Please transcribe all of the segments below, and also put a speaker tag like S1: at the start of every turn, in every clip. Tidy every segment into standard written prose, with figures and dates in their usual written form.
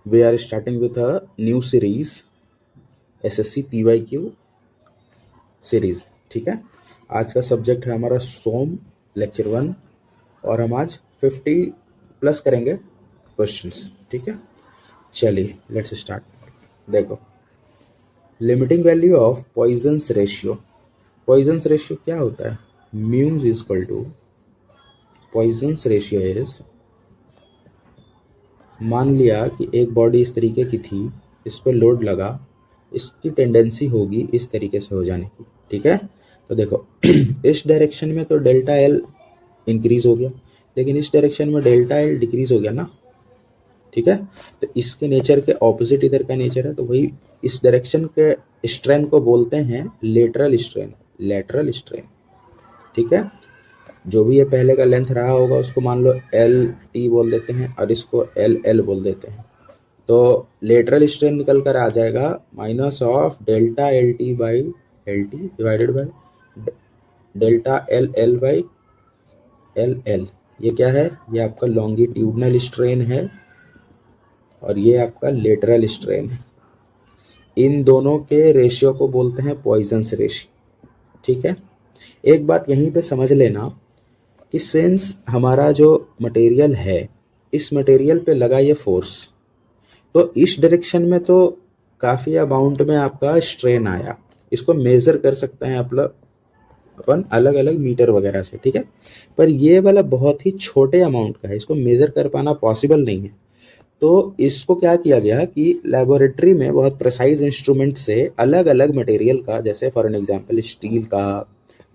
S1: We are starting with a new series SSC PYQ series. ठीक है, आज का सब्जेक्ट है हमारा सोम लेक्चर 1 और हम आज 50 प्लस करेंगे क्वेश्चंस। ठीक है, चलिए लेट्स स्टार्ट। देखो, limiting value of Poisson's ratio. Poisson's ratio क्या होता है? Mu is equal to Poisson's ratio is, मान लिया कि एक बॉडी इस तरीके की थी, इस पर लोड लगा, इसकी टेंडेंसी होगी इस तरीके से हो जाने की। ठीक है, तो देखो इस डायरेक्शन में तो डेल्टा एल इंक्रीज हो गया, लेकिन इस डायरेक्शन में डेल्टा एल डिक्रीज हो गया ना। ठीक है, तो इसके नेचर के ऑपोजिट इधर का नेचर है, तो वही इस डायरेक्शन के स्ट्रेन को बोलते हैं लेटरल स्ट्रेन। लेटरल स्ट्रेन, ठीक है। जो भी ये पहले का लेंथ रहा होगा उसको मान लो एल टी बोल देते हैं और इसको एल एल बोल देते हैं। तो लेटरल स्ट्रेन निकल कर आ जाएगा minus of delta L T by L T divided by delta L L by L L. ये क्या है? ये आपका लॉन्गिट्यूडनल स्ट्रेन है और ये आपका लेटरल स्ट्रेन है। इन दोनों के रेशियो को बोलते हैं पॉइजन्स रेशियो। ठीक है, एक बात यहीं पे समझ लेना कि सिंस हमारा जो मटेरियल है, इस मटेरियल पे लगा ये फोर्स, तो इस डायरेक्शन में तो काफ़ी अमाउंट में आपका स्ट्रेन आया। इसको मेज़र कर सकते हैं अपन अलग अलग मीटर वगैरह से। ठीक है, पर ये वाला बहुत ही छोटे अमाउंट का है, इसको मेज़र कर पाना पॉसिबल नहीं है। तो इसको क्या किया गया कि लेबोरेटरी में बहुत प्रिसाइज इंस्ट्रूमेंट से अलग अलग मटेरियल का, जैसे फॉर एन एग्जांपल स्टील का,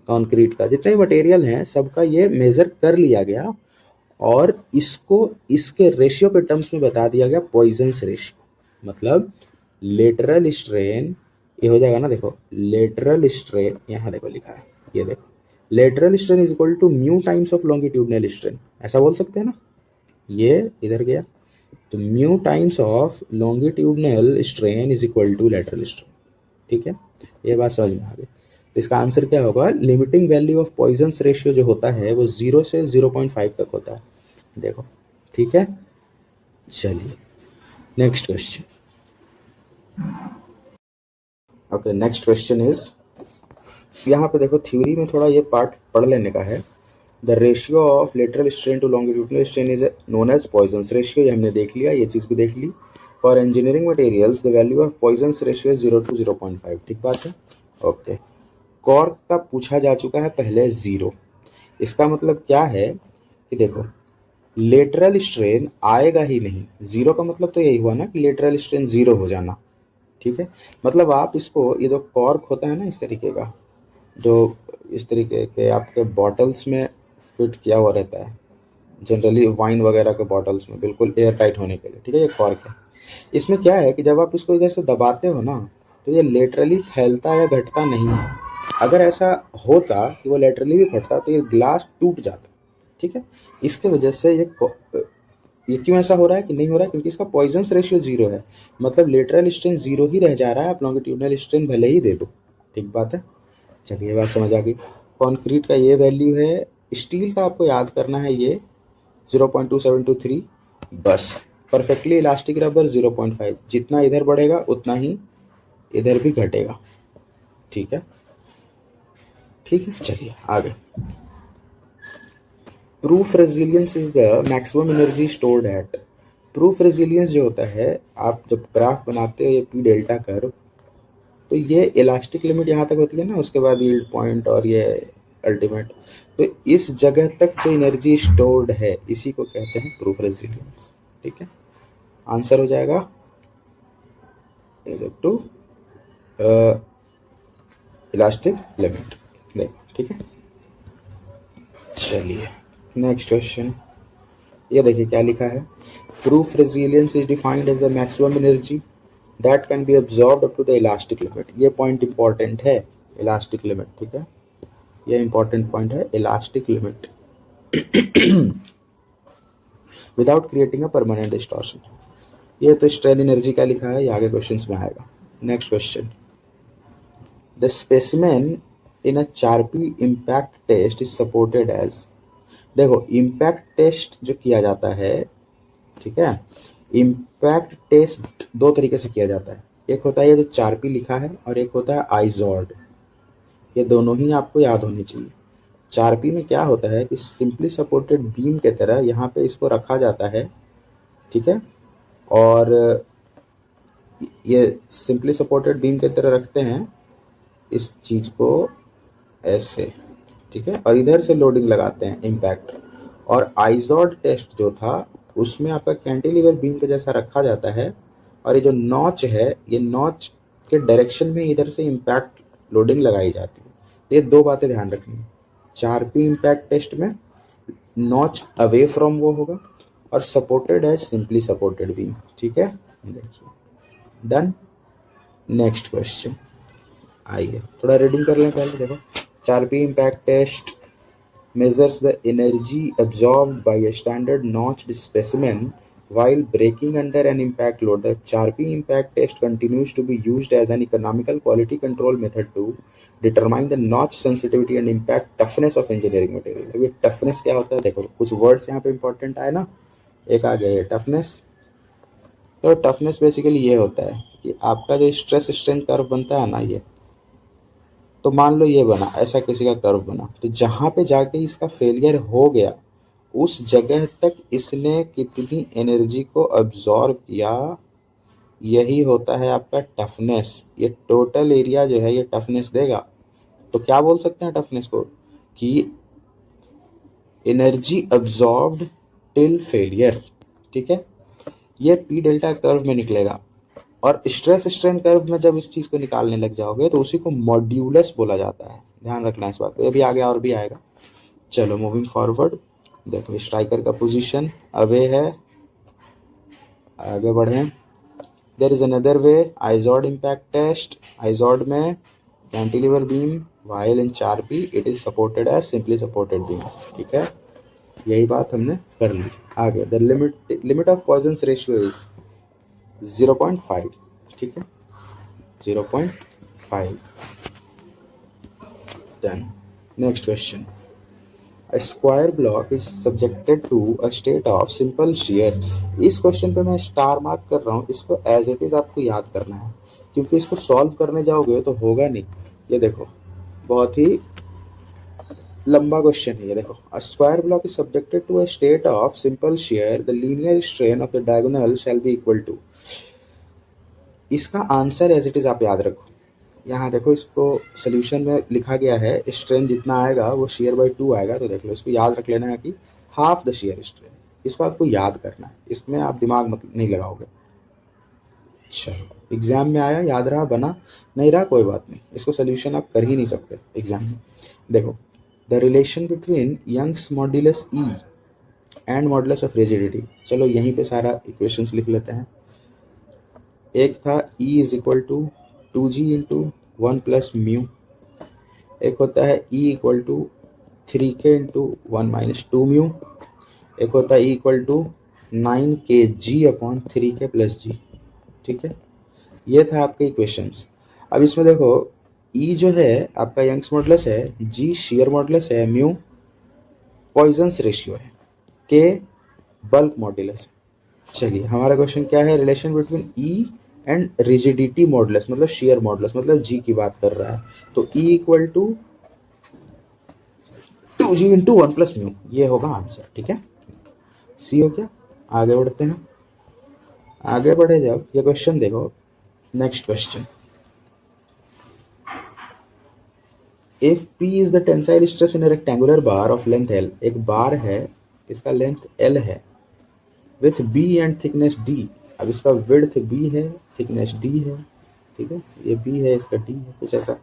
S1: कंक्रीट का, जितने मटेरियल हैं सबका ये मेज़र कर लिया गया और इसको इसके रेशियो के टर्म्स में बता दिया गया पॉइजन्स रेशियो। मतलब लेटरल स्ट्रेन ये हो जाएगा ना, देखो लेटरल स्ट्रेन यहाँ देखो लिखा है, ये देखो lateral strain is equal to mu times of longitudinal strain, ऐसा बोल सकते हैं ना। ये इधर गया तो mu times of longitudinal strain is equal to lateral strain. ठीक है, ये बात समझ में आ गई। तो इसका आंसर क्या होगा? Limiting value of Poisson's ratio जो होता है वो 0 से 0.5 तक होता है। देखो, ठीक है, चलिए next question. Okay, next question is, यहाँ पे देखो थ्योरी में थोड़ा ये पार्ट पढ़ लेने का है। The ratio of lateral strain to longitudinal strain is known as Poisson's ratio. ये हमने देख लिया, ये चीज़ भी देख ली। For engineering materials the value of Poisson's ratio is 0 to 0.5। ठीक बात है, ओके। कॉर्क का पूछा जा चुका है पहले 0। इसका मतलब क्या है कि देखो लेटरल स्ट्रेन आएगा ही नहीं। 0 का मतलब तो यही हुआ ना कि लेटरल स्ट्रेन 0 हो जाना। ठीक है, मतलब आप इसको, ये जो कॉर्क होता है ना इस तरीके का, जो इस तरीके के आपके बॉटल्स में फिट किया हुआ रहता है, जनरली वाइन वगैरह के बॉटल्स में, बिल्कुल एयर टाइट होने के लिए। ठीक है, ये कॉर्क है। इसमें क्या है कि जब आप इसको इधर से दबाते हो ना, तो ये लेटरली फैलता या घटता नहीं है। अगर ऐसा होता कि वो लेटरली भी फटता तो ये ग्लास टूट जाता। ठीक है, इसके वजह से ये क्यों ऐसा हो रहा है कि नहीं हो रहा है? क्योंकि इसका पॉइजन्स रेशियो 0 है। मतलब लेटरल स्ट्रेन 0 ही रह जा रहा है, आप लॉन्गिट्यूडनल स्ट्रेन भले ही दे दो। ठीक बात है, चलिए बात समझ आ गई। कॉन्क्रीट का ये वैल्यू है, स्टील का आपको याद करना है ये 0.2723। बस परफेक्टली इलास्टिक रबर 0.5, जितना इधर बढ़ेगा उतना ही इधर भी घटेगा। ठीक है, ठीक है, चलिए आगे। Proof resilience is the maximum energy stored at. Proof resilience जो होता है, आप जब ग्राफ बनाते हो ये पी डेल्टा कर्व, तो ये इलास्टिक लिमिट यहाँ तक होती है ना, उसके बाद यील्ड पॉइंट और ये अल्टीमेट, तो इस जगह तक जो एनर्जी स्टोर्ड है इसी को कहते हैं प्रूफ रेजिलियंस। ठीक है, आंसर हो जाएगा टू इलास्टिक लिमिट। देखो, ठीक है, चलिए नेक्स्ट क्वेश्चन। ये देखिए क्या लिखा है, proof resilience is defined as the maximum energy that can be absorbed up to the elastic limit. ये पॉइंट इंपॉर्टेंट है, इलास्टिक लिमिट। ठीक है, ये इंपॉर्टेंट पॉइंट है, elastic limit without creating a permanent distortion. ये तो स्ट्रेन एनर्जी का लिखा है, ये आगे क्वेश्चंस में आएगा। Next question, the specimen in a Charpy impact test is supported as. देखो इम्पैक्ट टेस्ट जो किया जाता है, ठीक है, इम्पैक्ट टेस्ट दो तरीके से किया जाता है। एक होता है ये जो 4P लिखा है और एक होता है आइजॉड। ये दोनों ही आपको याद होनी चाहिए। 4P में क्या होता है कि सिंपली सपोर्टेड बीम के तरह यहाँ पे इसको रखा जाता है, ठीक है, और ये सिंपली सपोर्टेड बीम के तरह रखते हैं इस चीज़ को ऐसे, ठीक है, और इधर से लोडिंग लगाते हैं इम्पैक्ट। और आइजॉड टेस्ट जो था उसमें आपका कैंटिलीवर बीम के जैसा रखा जाता है और ये जो नॉच है ये नॉच के डायरेक्शन में इधर से इम्पैक्ट लोडिंग लगाई जाती है। ये दो बातें ध्यान रखनी है। 4P इम्पैक्ट टेस्ट में नॉच अवे फ्रॉम वो होगा और सपोर्टेड है सिंपली सपोर्टेड बीम, ठीक है। देखिए डन। नेक्स्ट क्वेश्चन, आइए थोड़ा रीडिंग कर लें पहले। देखो 4P impact test measures the energy absorbed by a standard notched specimen while braking under an impact load. The 4P impact test continues to be used as an economical quality control method to determine the notch sensitivity and impact toughness of engineering material. अब ये toughness क्या होता है, देखो कुछ words यहाँ पे important आए ना, एक आ गया ये टफनेस। तो टफनेस बेसिकली ये होता है कि आपका जो स्ट्रेस स्ट्रेन कर्व बनता है ना, ये तो मान लो ये बना, ऐसा किसी का कर्व बना, तो जहां पे जाके इसका फेलियर हो गया उस जगह तक इसने कितनी एनर्जी को अब्जॉर्ब किया, यही होता है आपका टफनेस। ये टोटल एरिया जो है ये टफनेस देगा। तो क्या बोल सकते हैं टफनेस को कि एनर्जी अब्जॉर्ब्ड टिल फेलियर, ठीक है। ये पी डेल्टा कर्व में निकलेगा और स्ट्रेस स्ट्रेन कर्व में जब इस चीज को निकालने लग जाओगे तो उसी को मॉड्यूलस बोला जाता है। ध्यान रखना इस बात को, ये भी आ गया और भी आएगा। चलो मूविंग फॉरवर्ड, देखो स्ट्राइकर का पोजीशन अवे है, आगे बढ़े। There is another way, Izod impact test. Izod में cantilever beam, while in 4P it is supported as simply supported beam, ठीक है। यही बात हमने कर ली। आगे the limit of Poisson's ratio is 0.5, ठीक है, 0.5। Done. Next question, A square block is subjected to a state of simple shear. इस क्वेश्चन पे मैं स्टार मार्क कर रहा हूँ, इसको एज इट इज आपको याद करना है क्योंकि इसको सॉल्व करने जाओगे तो होगा नहीं। ये देखो बहुत ही लंबा क्वेश्चन है ये। देखो a square block is subjected to a state of simple shear. The linear strain of the diagonal shall be equal to. इसका आंसर एज इट इज आप याद रखो। यहाँ देखो इसको सोल्यूशन में लिखा गया है स्ट्रेन जितना आएगा वो शेयर बाय 2 आएगा। तो देख लो इसको याद रख लेना है कि हाफ द शेयर स्ट्रेन, इसको आपको याद करना है, इसमें आप दिमाग मत नहीं लगाओगे। चलो एग्जाम में आया, याद रहा, बना नहीं रहा कोई बात नहीं, इसको सोल्यूशन आप कर ही नहीं सकते एग्जाम में। देखो the relation between Young's modulus E and modulus of rigidity. चलो यहीं पे सारा इक्वेशंस लिख लेते हैं। एक था E is equal to 2G into 1 plus mu, एक होता है E equal to 3K into 1 minus 2 mu, एक होता है E equal to 9KG upon 3K plus G, ठीक है। ये था आपके इक्वेशंस। अब इसमें देखो E जो है आपका यंग्स मॉडुलस है, G शेयर मॉडुलस है, म्यू पॉइजन्स रेशियो है, K बल्क मॉडुलस है। चलिए हमारा क्वेश्चन क्या है, relation between E and rigidity modulus, मतलब शेयर मॉडुलस, मतलब G की बात कर रहा है। तो E equal to 2G into 1 plus mu, ये होगा आंसर, ठीक है। सी हो गया। आगे बढ़ते हैं, आगे बढ़े जब ये क्वेश्चन देखो। Next question, if P is the tensile stress in rectangular bar of length L, एक बार है इसका लेंथ L है with B and thickness D। अब इसका विड्थ B है, थिकनेस D है, ठीक है, ये B है इसका D है, कुछ ऐसा।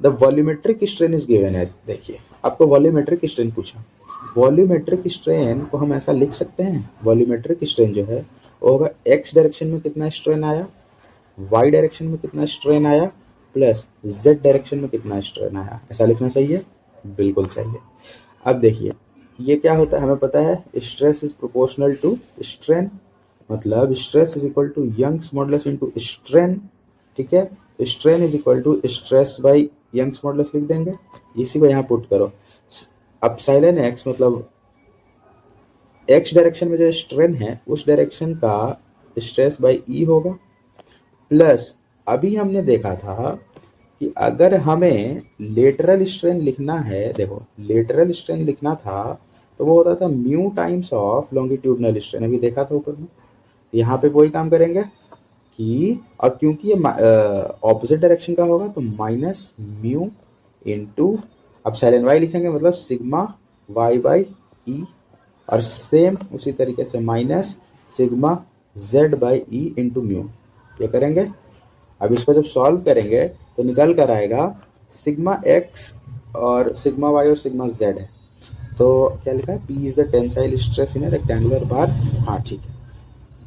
S1: The volumetric strain is given as, देखिए आपको वॉल्यूमेट्रिक स्ट्रेन पूछा। वॉल्यूमेट्रिक स्ट्रेन को हम ऐसा लिख सकते हैं, वॉल्यूमेट्रिक स्ट्रेन जो है वो होगा x डायरेक्शन में कितना स्ट्रेन आया, y डायरेक्शन में कितना स्ट्रेन आया, प्लस z डायरेक्शन में कितना स्ट्रेन आया। ऐसा लिखना सही है, बिल्कुल सही है। अब देखिए ये क्या होता है, हमें पता है stress is proportional to strain, मतलब stress is equal to Young's modulus into strain, ठीक है। Strain is equal to stress by Young's modulus लिख देंगे, इसी को यहाँ पुट करो। अब साइलेंट x मतलब x डायरेक्शन में जो स्ट्रेन है उस डायरेक्शन का स्ट्रेस बाई ई होगा, प्लस अभी हमने देखा था कि अगर हमें लेटरल स्ट्रेन लिखना है, देखो लेटरल स्ट्रेन लिखना था तो वो होता था mu times of longitudinal strain, अभी देखा था ऊपर में। यहाँ पे वही काम करेंगे कि अब क्योंकि ये ऑपोजिट डायरेक्शन का होगा तो माइनस म्यू इंटू, अब साइन वाई लिखेंगे मतलब सिग्मा वाई बाई ई, और सेम उसी तरीके से minus sigma Z by E into mu. ये करेंगे। अब इसको जब सॉल्व करेंगे तो निकल कर आएगा सिग्मा एक्स और सिग्मा वाई और सिग्मा जेड है, तो क्या लिखा है, P is the tensile stress in a rectangular bar. हाँ ठीक है,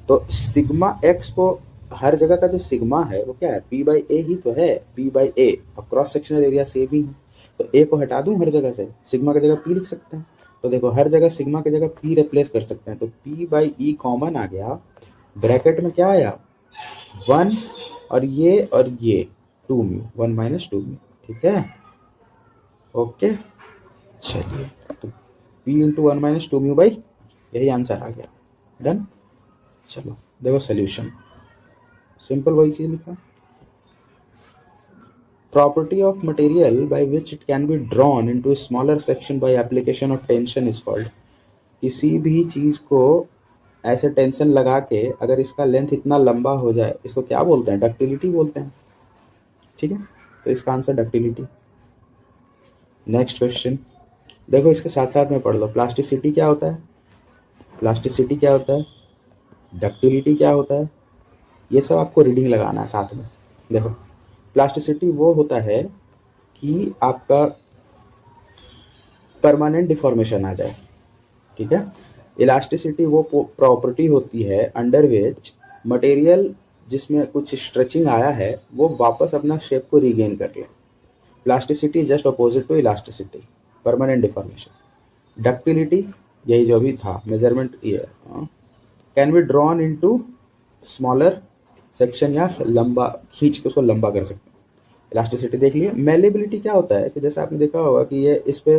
S1: तो सिग्मा एक्स को हर जगह का जो सिग्मा है वो क्या है, पी बाई ए ही तो है, पी बाई ए, और क्रॉस सेक्शनल एरिया से भी है, तो ए को हटा दूं हर जगह से, सिग्मा की जगह पी लिख सकते हैं। तो देखो हर जगह सिग्मा की जगह पी रिप्लेस कर सकते हैं, तो पी बाई ई कॉमन आ गया, ब्रैकेट में क्या आया 1 और ये 2 म्यू, 1 माइनस 2 म्यू, ठीक है ओके। चलिए तो P into 1 minus 2 mu by, यही आंसर आ गया, डन। चलो देखो सोल्यूशन, सिंपल वही चीज लिखा, property of material by which it can be drawn into a smaller section by application of tension is called, किसी भी चीज को ऐसे टेंशन लगा के अगर इसका लेंथ इतना लंबा हो जाए, इसको क्या बोलते हैं, डक्टिलिटी बोलते हैं, ठीक है, तो इसका आंसर डक्टिलिटी। नेक्स्ट क्वेश्चन देखो, इसके साथ साथ में पढ़ लो, प्लास्टिसिटी क्या होता है, प्लास्टिसिटी क्या होता है, डक्टिलिटी क्या होता है, ये सब आपको रीडिंग लगाना है साथ में। देखो प्लास्टिसिटी वो होता है कि आपका परमानेंट डिफॉर्मेशन आ जाए, ठीक है। इलास्टिसिटी वो प्रॉपर्टी होती है अंडर विच मटेरियल जिसमें कुछ स्ट्रेचिंग आया है वो वापस अपना शेप को रीगेन कर ले। Plasticity just opposite to elasticity, permanent deformation. Ductility यही जो भी था मेजरमेंट, ये can be drawn into smaller section, या लंबा खींच के उसको लंबा कर सकते हैं। इलास्टिसिटी देख लिए। मेलेबिलिटी क्या होता है कि जैसे आपने देखा होगा कि ये इस पे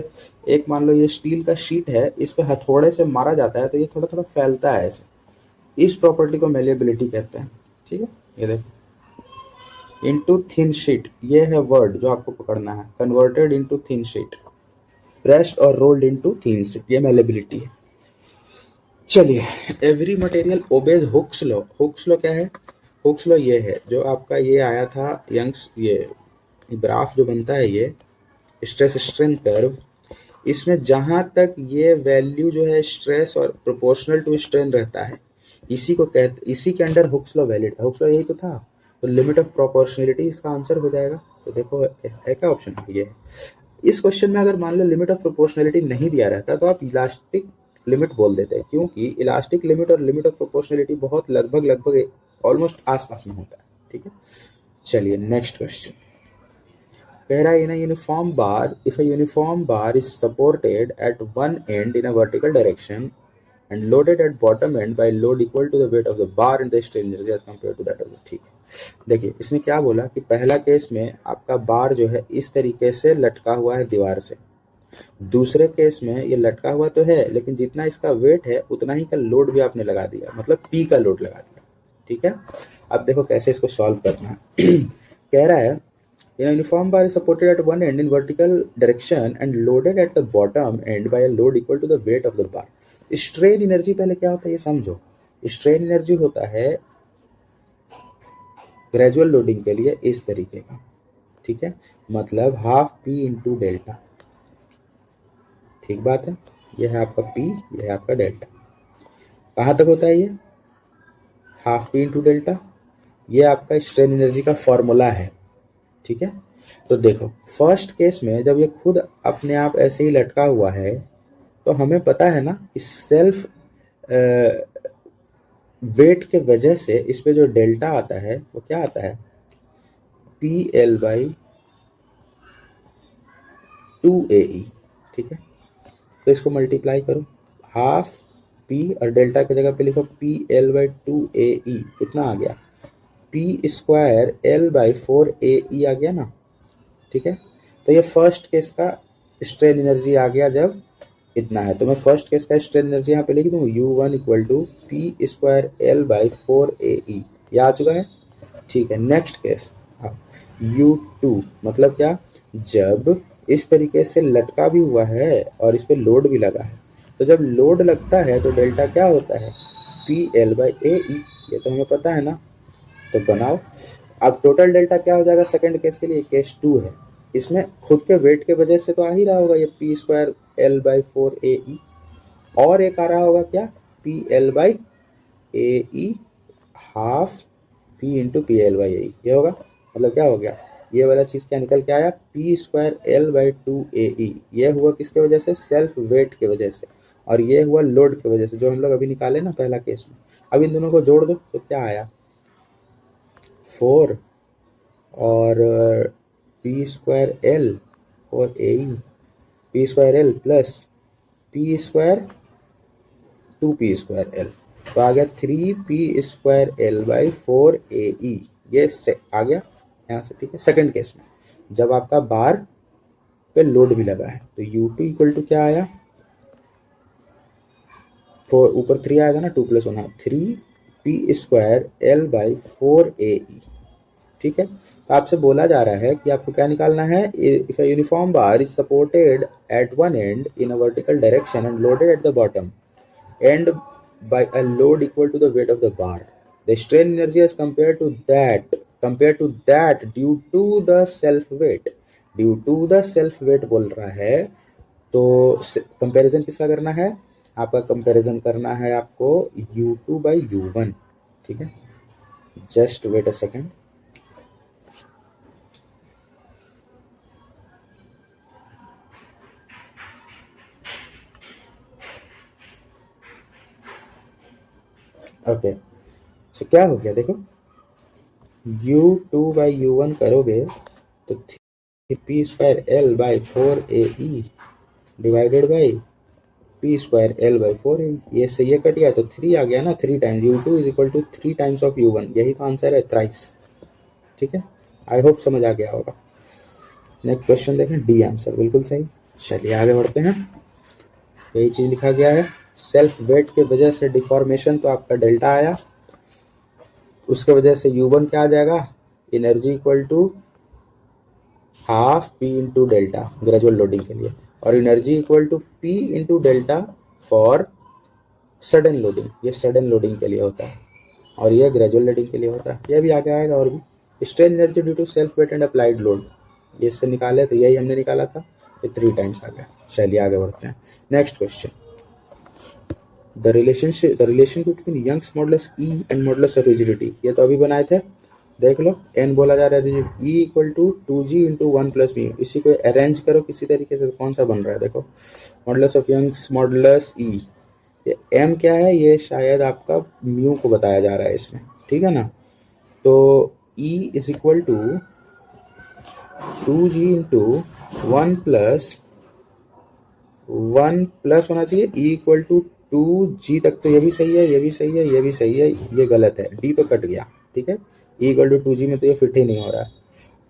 S1: एक मान लो ये स्टील का शीट है, इस पे हथौड़े से मारा जाता है तो ये थोड़ा थोड़ा फैलता है ऐसे, इस प्रॉपर्टी को मेलेबिलिटी कहते हैं, ठीक है। ये देखो इनटू थिन शीट, ये है वर्ड जो आपको पकड़ना है, converted into thin sheet, pressed और रोल्ड इनटू थिन शीट, ये मेलेबिलिटी है। चलिए, every material obeys Hooke's law. Hooke's law क्या है, हुक्स लॉ ये है जो आपका ये आया था यंग्स, ये ग्राफ जो बनता है ये स्ट्रेस स्ट्रेन कर्व, इसमें जहां तक ये वैल्यू जो है स्ट्रेस और प्रोपोर्शनल टू स्ट्रेन रहता है, इसी को कहते, इसी के अंडर हुक्स लॉ वैलिड था। हुक्स लॉ यही तो था, तो लिमिट ऑफ प्रोपोर्शनलिटी इसका आंसर हो जाएगा। तो देखो है क्या ऑप्शन, ये इस क्वेश्चन में अगर मान लो लिमिट ऑफ प्रोपोर्शनलिटी नहीं दिया रहता तो आप इलास्टिक लिमिट बोल देते हैं, क्योंकि इलास्टिक लिमिट और लिमिट ऑफ प्रोपोर्शनलिटी बहुत लगभग ऑलमोस्ट आसपास में होता है, ठीक है। चलिए नेक्स्ट क्वेश्चन कह रहा है, in uniform bar, if a uniform bar is supported at one end in a vertical direction and loaded at bottom end by load equal to the weight of the bar and the strain energy as compare to that of the, ठीक है। देखिए इसने क्या बोला कि पहला case में आपका बार जो है इस तरीके से लटका हुआ है दीवार से, दूसरे केस में ये लटका हुआ तो है लेकिन जितना इसका वेट है उतना ही का लोड भी आपने लगा दिया, मतलब पी का लोड लगा दिया, ठीक है। अब देखो कैसे इसको सॉल्व करना है। कह रहा है uniform bar is supported at one end in vertical direction and loaded at the bottom end by a load equal to the weight of the bar. Strain energy पहले क्या होता है ये समझो। स्ट्रेन एनर्जी होता है ग्रेजुअल लोडिंग के लिए इस तरीके का, ठीक है, मतलब हाफ पी इंटू डेल्टा, ठीक बात है। ये है आपका पी, ये है आपका डेल्टा। कहाँ तक होता है ये, हाफ पी इंटू डेल्टा, ये आपका स्ट्रेन एनर्जी का फॉर्मूला है, ठीक है। तो देखो फर्स्ट केस में जब ये खुद अपने आप ऐसे ही लटका हुआ है तो हमें पता है ना कि सेल्फ वेट के वजह से इस पे जो डेल्टा आता है वो क्या आता है, पी एल बाई 2AE, ठीक है। तो इसको मल्टीप्लाई करो, हाफ पी और डेल्टा की जगह पे लिखो पी एल बाई 2AE, कितना आ गया, P square L by 4AE आ गया ना, ठीक है। तो ये फर्स्ट केस का स्ट्रेन एनर्जी आ गया जब इतना है। तो मैं फर्स्ट केस का स्ट्रेन एनर्जी यहाँ पे लिख दूँ, U1 equal to P square L by 4AE। ये आ चुका है, ठीक है। नेक्स्ट केस U2 मतलब क्या, जब इस तरीके से लटका भी हुआ है और इस पे लोड भी लगा है, तो जब लोड लगता है तो डेल्टा क्या होता है, पी एल बाई ए ई। ये तो हमें पता है ना, तो बनाओ। अब टोटल डेल्टा क्या हो जाएगा सेकंड केस के लिए, केस 2 है, इसमें खुद के वेट के वजह से तो आ ही रहा होगा ये P square L by 4AE, और एक आ रहा होगा क्या, P L by A E half P into P L by A. ये होगा, मतलब क्या हो गया, ये वाला चीज क्या निकल के आया, P square L by 2AE। ये हुआ किसके वजह से, सेल्फ वेट के वजह से, और ये हुआ लोड के वजह से, जो हम लोग अभी निकाले ना पहला केस में। अब इन दोनों को जोड़ दो तो क्या आया, 4 और पी स्क्वायर एल और A E, P square L plus P square 2p square L, तो आ गया 3p square L by 4AE। ये से आ गया यहाँ से, ठीक है। सेकंड केस में जब आपका बार पे लोड भी लगा है, तो U2 इक्वल टू क्या आया, 4 ऊपर 3 आएगा ना, 2 प्लस 1 है, 3p square L by 4AE, ठीक है। तो आपसे बोला जा रहा है कि आपको क्या निकालना है, if a uniform bar is supported at one end in a vertical direction and loaded at the bottom and by a load equal to the weight of the bar, the strain energy is compared to that due to the self weight, due to the self weight बोल रहा है। तो comparison किसका करना है, आपका comparison करना है आपको U2 बाई U1, ठीक है। Just wait a second. Okay, so क्या हो गया देखो, U2 बाई U1 करोगे तो P square L by 4AE divided by P square L by 4AE। ये से ये कट गया तो 3 आ गया ना, 3 times U2 is equal to 3 times of U1। यही तो आंसर है, थ्राइस, ठीक है। आई होप समझ आ गया होगा। नेक्स्ट क्वेश्चन देखें, डी आंसर बिल्कुल सही। चलिए आगे बढ़ते हैं। यही चीज लिखा गया है, सेल्फ वेट के वजह से डिफॉर्मेशन तो आपका डेल्टा आया, उसके वजह से U1 क्या आ जाएगा, energy equal to half P into delta gradual loading के लिए, और energy equal to P into delta for sudden loading. ये सडन लोडिंग के लिए होता है और ये ग्रेजुअल लोडिंग के लिए होता है। ये भी आगे आएगा। और भी strain energy due to self weight and applied load, ये इससे निकाले तो यही हमने निकाला था, ये 3 टाइम्स आ गया। चलिए आगे बढ़ते हैं। Next question, the relation between Young's modulus E and modulus of rigidity. ये तो अभी बनाए थे, देख लो। एन बोला जा रहा है E equal to 2g into 1 plus mu. इसी को अरेंज करो किसी तरीके से, कौन सा बन रहा है देखो, मॉडुलस ऑफ यंग्स मॉडुलस ई, ये एम क्या है, ये शायद आपका म्यू को बताया जा रहा है इसमें, ठीक है ना। तो E is equal to 2g into 1 plus होना चाहिए, ई इक्वल टू 2g तक तो ये भी सही है, ये भी सही है, ये भी सही है, ये गलत है, डी तो कट गया, ठीक है। ई इक्वल टू 2g में तो ये फिट ही नहीं हो रहा है,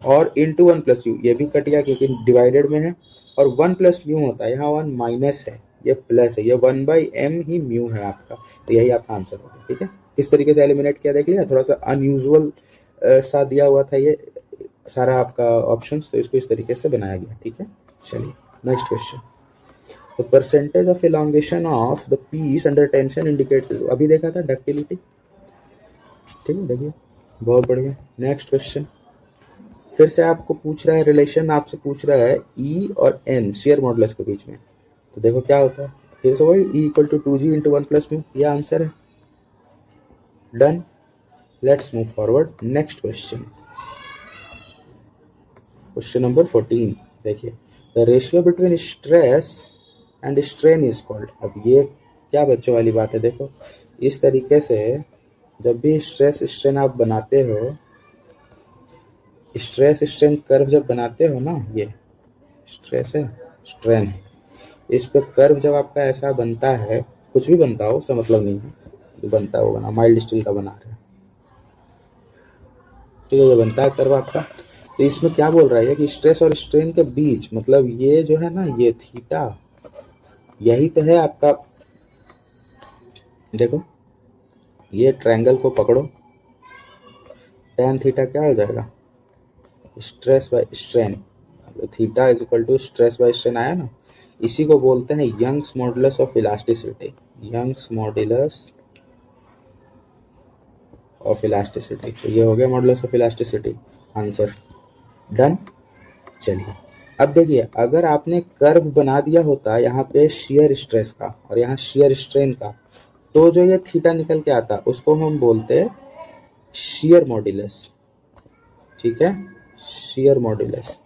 S1: और इंटू 1 प्लस यू, ये भी कट गया क्योंकि डिवाइडेड में है, और 1 प्लस म्यू होता है, यहाँ 1 माइनस है, ये प्लस है, ये 1 बाई एम ही म्यू है आपका, तो यही आपका आंसर होगा, ठीक है। इस तरीके से एलिमिनेट किया, देख लिया, थोड़ा सा अनयूजुअल सा दिया हुआ था ये सारा आपका ऑप्शंस, तो इसको इस तरीके से बनाया गया, ठीक है। चलिए next question, the percentage of elongation of the piece under tension indicates, अभी देखा था डक्टिलिटी, ठीक है, देखिए बहुत बढ़िया। नेक्स्ट क्वेश्चन, फिर से आपको पूछ रहा है रिलेशन, आपसे पूछ रहा है ई और एन शेयर मॉडुलस के बीच में, तो देखो क्या होता है, फिर से वही E equal to 2g into 1 plus mu, ये आंसर है। Done, let's move forward. Next question, question number 14, देखिए, the ratio between stress and strain is called. अब ये क्या बच्चों वाली बात है, देखो इस तरीके से जब भी स्ट्रेस स्ट्रेन आप बनाते हो, स्ट्रेस स्ट्रेन कर्व जब बनाते हो ना, ये स्ट्रेस है स्ट्रेन है, इस पे कर्व जब आपका ऐसा बनता है, कुछ भी बनता हो उसका मतलब नहीं है, जो बनता होगा ना, माइल्ड स्टील का बना रहे हैं, ठीक है, ये बनता है कर्व आपका। तो इसमें क्या बोल रहा है कि स्ट्रेस और स्ट्रेन के बीच, मतलब ये जो है ना, ये थीटा यही तो है आपका, देखो ये ट्रायंगल को पकड़ो, tan थीटा क्या हो जाएगा, stress by strain, theta is equal to stress by strain आया ना, इसी को बोलते हैं Young's modulus of elasticity, Young's modulus of elasticity. तो ये हो गया modulus of elasticity, answer done. चलिए अब देखिए, अगर आपने कर्व बना दिया होता यहाँ पे शियर स्ट्रेस का और यहाँ शियर स्ट्रेन का, तो जो ये थीटा निकल के आता उसको हम बोलते हैं शियर मॉडुलस, ठीक है, शियर मॉडुलस,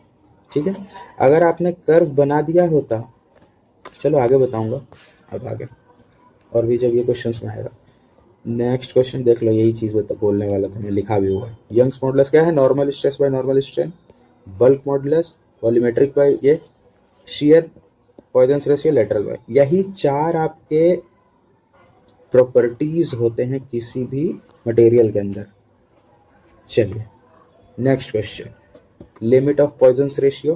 S1: ठीक है। अगर आपने कर्व बना दिया होता, चलो आगे बताऊंगा अब आगे, और भी जब ये क्वेश्चंस में आएगा। नेक्स्ट क्वेश्चन देख लो, यही चीज बता बोलने वाला था मैं, लिखा भी हुआ है। यंग्स मॉडुलस क्या है, normal stress by normal strain, bulk modulus volumetric by ये shear, Poisson's ratio lateral by, यही चार आपके प्रॉपर्टीज होते हैं किसी भी मटेरियल के अंदर। चलिए next question, limit of Poisson's ratio,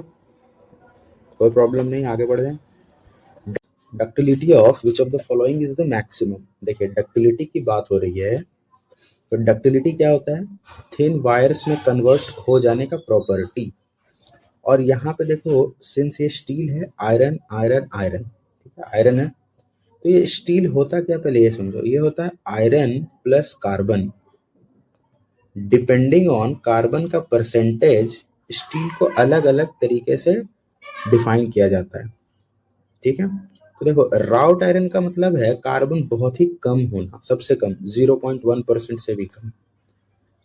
S1: कोई प्रॉब्लम नहीं, आगे बढ़ जाए। Ductility of which of the following is the maximum, देखिए डक्टिलिटी की बात हो रही है, तो डक्टिलिटी क्या होता है, थिन वायर्स में कन्वर्ट हो जाने का प्रॉपर्टी। और यहाँ पे देखो, सिंस ये स्टील है, आयरन आयरन आयरन, ठीक है, आयरन है, तो ये स्टील होता क्या, पहले ये समझो, ये होता है iron plus carbon, depending on carbon का परसेंटेज स्टील को अलग अलग तरीके से डिफाइन किया जाता है, ठीक है। तो देखो राउट आयरन का मतलब है कार्बन बहुत ही कम होना, सबसे कम 0.1% से भी कम,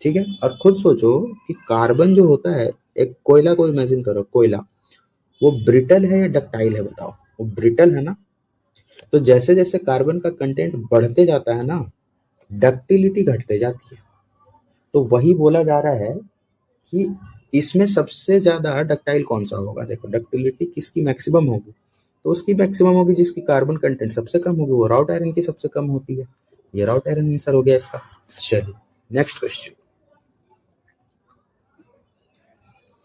S1: ठीक है। और खुद सोचो कि कार्बन जो होता है, एक कोयला को इमेजिन करो, कोयला वो ब्रिटल है या डक्टाइल है, बताओ, वो ब्रिटल है ना। तो जैसे जैसे कार्बन का कंटेंट बढ़ते जाता है ना, डक्टिलिटी घटते जाती है। तो वही बोला जा रहा है कि इसमें सबसे ज्यादा डक्टाइल कौन सा होगा, देखो डक्टिलिटी किसकी मैक्सिमम होगी, तो उसकी मैक्सिमम होगी जिसकी कार्बन कंटेंट सबसे कम होगी, वो राउट आयरन की सबसे कम होती है। ये राउट आयरन आंसर हो गया इसका। चलिए next question,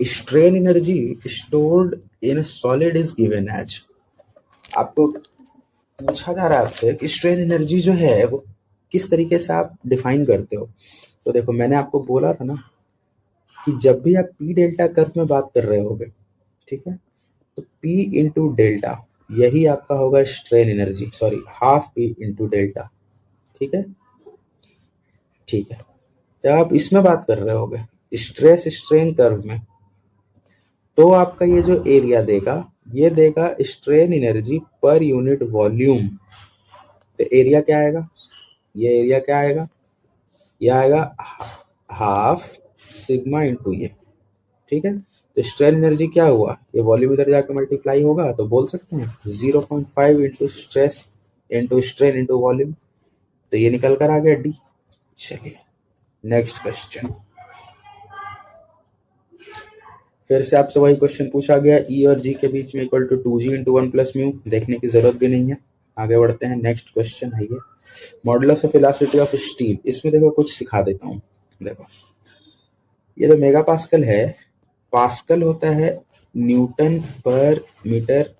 S1: strain energy stored in solid is given as, आपको पूछा जा रहा है आपसे कि स्ट्रेन एनर्जी जो है वो किस तरीके से आप डिफाइन करते हो। तो देखो मैंने आपको बोला था ना कि जब भी आप पी डेल्टा कर्व में बात कर रहे होगे, ठीक है, तो P इंटू डेल्टा यही आपका होगा strain energy, sorry half P into delta, ठीक है, ठीक है। जब आप इसमें बात कर रहे होगे स्ट्रेस स्ट्रेन कर्व में, तो आपका ये जो एरिया देगा, ये देगा strain energy per unit volume. तो एरिया क्या आएगा, ये एरिया क्या आएगा, ये आएगा हाफ सिग्मा इंटू ये, ठीक है। तो स्ट्रेन एनर्जी क्या हुआ, ये वॉल्यूम इधर जाकर मल्टीप्लाई होगा, तो बोल सकते हैं 0.5 into stress into strain into volume, तो ये निकल कर आ गया डी। चलिए नेक्स्ट क्वेश्चन, फिर से आपसे वही क्वेश्चन पूछा गया, ई और जी के बीच में equal to 2g into 1 plus mu, देखने की जरूरत भी नहीं है, आगे बढ़ते हैं। नेक्स्ट क्वेश्चन है ये, modulus of elasticity of steel, इसमें देखो कुछ सिखा देता हूँ। देखो ये जो मेगा पास्कल है, पास्कल होता है न्यूटन पर मीटर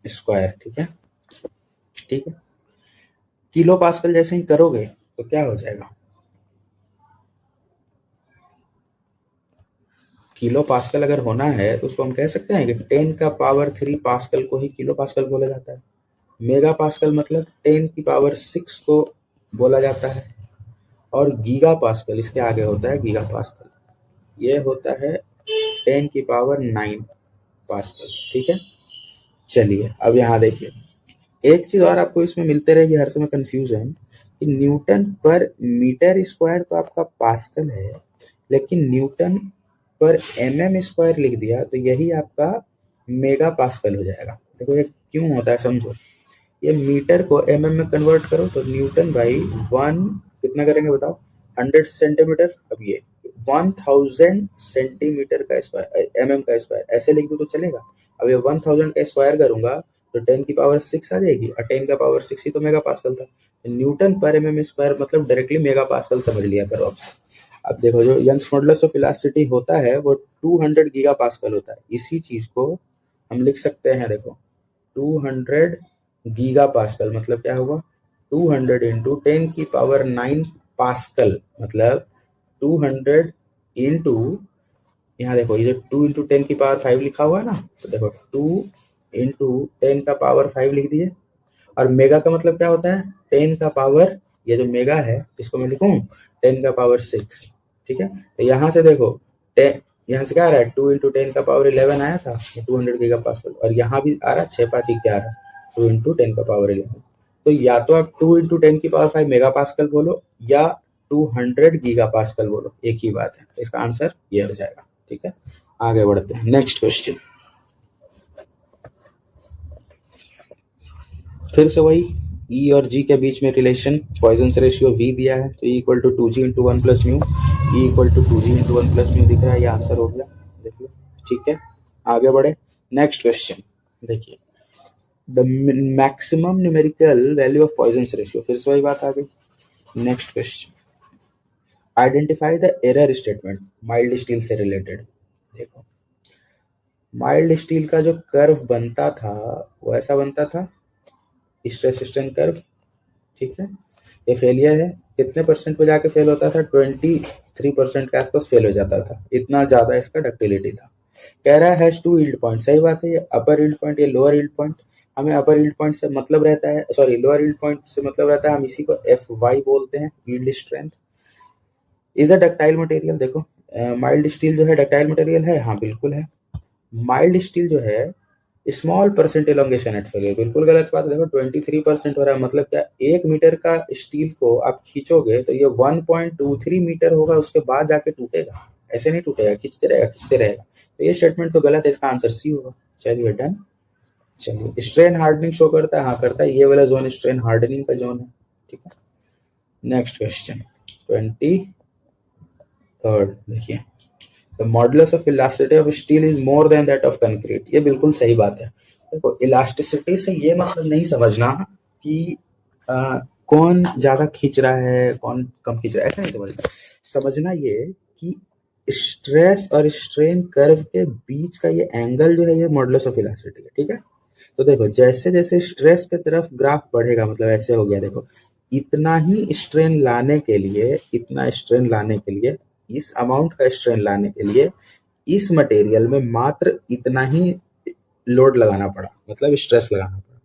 S1: स्क्वायर, ठीक है, ठीक है। किलो पास्कल जैसे ही करोगे तो क्या हो जाएगा, किलो पास्कल अगर होना है तो उसको हम कह सकते हैं कि 10⁻³ पास्कल को ही किलो पास्कल बोला जाता है। मेगा पास्कल मतलब 10⁻⁶ को बोला जाता है, और गीगा पास्कल इसके आगे होता है गीगा पास्कल, ये होता है 10⁹ पास्कल, ठीक है। चलिए अब यहाँ देखिए, एक चीज और आपको इसमें मिलते रहेगी, हर समय कंफ्यूजन, कि न्यूटन पर मीटर स्क्वायर तो आपका पास्कल है, लेकिन न्यूटन पर mm² लिख दिया तो यही आपका मेगा पास्कल हो जाएगा। देखो ये क्यों होता है समझो, ये मीटर को mm में कन्वर्ट करो तो न्यूटन बाई 1 कितना करेंगे बताओ, 100 सेंटीमीटर, अब ये 1000 सेंटीमीटर का स्क्वायर, mm का स्क्वायर ऐसे लिख दो तो चलेगा। अब ये 1000 का स्क्वायर करूंगा तो 10⁶ आ जाएगी, और 10⁶ ही तो मेगा पास्कल था। न्यूटन पर mm² मतलब डायरेक्टली मेगा पास्कल समझ लिया करो आप। अब देखो जो यंग्स मॉडुलस ऑफ इलास्टिसिटी होता है वो 200 गीगा पास्कल होता है, इसी चीज को हम लिख सकते हैं, देखो 200 गीगा पास्कल मतलब क्या हुआ 200 इंटू 10⁹ पास्कल मतलब 200 इंटू, यहाँ देखो ये जो 2 इंटू 10⁵ लिखा हुआ है ना, तो देखो 2 इंटू 10⁵ लिख दिए। और मेगा का मतलब क्या होता है 10⁻, ये जो मेगा है इसको मैं लिखूं 10⁻6, ठीक है। तो यहाँ से देखो 10, यहाँ से क्या आ रहा है 2 इंटू 10⁻11 आया था 200 गीगा पास्कल, और यहाँ भी आ रहा है 6×5=11 2 इंटू 10⁻11। तो या तो आप 2 इंटू 10⁵ मेगा पास्कल बोलो या 200 गीगा पास्कल बोलो, एक ही बात है। तो इसका आंसर ये हो जाएगा, ठीक है। आगे बढ़ते हैं, नेक्स्ट क्वेश्चन। फिर से वही E और G के बीच में रिलेशन, पॉइजन्स रेशियो V दिया है, तो E equal to 2G into 1 plus mu, E equal to 2G into 1 plus mu दिख रहा है, ये आंसर हो गया, देख लो, ठीक है। आगे बढ़े, नेक्स्ट क्वेश्चन देखिए, the maximum numerical value of Poisson's ratio, फिर से वही बात आ गई। Next question, identify the error statement mild steel से रिलेटेड। देखो माइल्ड स्टील का जो कर्व बनता था वो ऐसा बनता था, स्ट्रेस स्ट्रेन कर्व, ठीक है। ये फेलियर है, कितने परसेंट पे जाके फेल होता था 23% के आसपास फेल हो जाता था, इतना ज्यादा इसका डक्टिलिटी था। कह रहा है 2 यील्ड पॉइंट, सही बात है, ये अपर यील्ड पॉइंट ये लोअर यील्ड पॉइंट, हमें अपर यील्ड पॉइंट से मतलब रहता है, सॉरी लोअर यील्ड पॉइंट से मतलब रहता है, हम इसी को FY बोलते हैं, yield strength. Is a ductile material, देखो माइल्ड स्टील जो है डक्टाइल मटेरियल है, हाँ बिल्कुल है। माइल्ड स्टील जो है small percent elongation at failure, बिल्कुल गलत बात है। देखो 23% हो रहा है, मतलब क्या 1 मीटर का स्टील को आप खींचोगे तो ये 1.23 मीटर होगा, उसके बाद जाके टूटेगा, ऐसे नहीं टूटेगा, खींचते रहेगा खींचते रहेगा। तो ये स्टेटमेंट तो गलत है, इसका आंसर सी होगा। चलिए डन। चलिए स्ट्रेन हार्डनिंग शो करता है, हाँ करता है, ये वाला जोन स्ट्रेन हार्डनिंग का जोन है, ठीक है। नेक्स्ट क्वेश्चन 23 देखिए, the modulus of elasticity of steel is more than that of concrete, ये बिल्कुल सही बात है। देखो इलास्टिसिटी से ये मतलब नहीं समझना कि कौन ज्यादा खींच रहा है कौन कम खींच रहा है, ऐसा नहीं समझना। समझना ये कि स्ट्रेस और स्ट्रेन कर्व के बीच का ये एंगल जो है ये मॉडुलस ऑफ इलास्टिसिटी है, ठीक है। तो देखो जैसे जैसे स्ट्रेस की तरफ ग्राफ बढ़ेगा, मतलब ऐसे हो गया, देखो इतना ही स्ट्रेन लाने के लिए, इतना स्ट्रेन लाने के लिए, इस अमाउंट का स्ट्रेन लाने के लिए इस मटेरियल में मात्र इतना ही लोड लगाना पड़ा, मतलब स्ट्रेस लगाना पड़ा।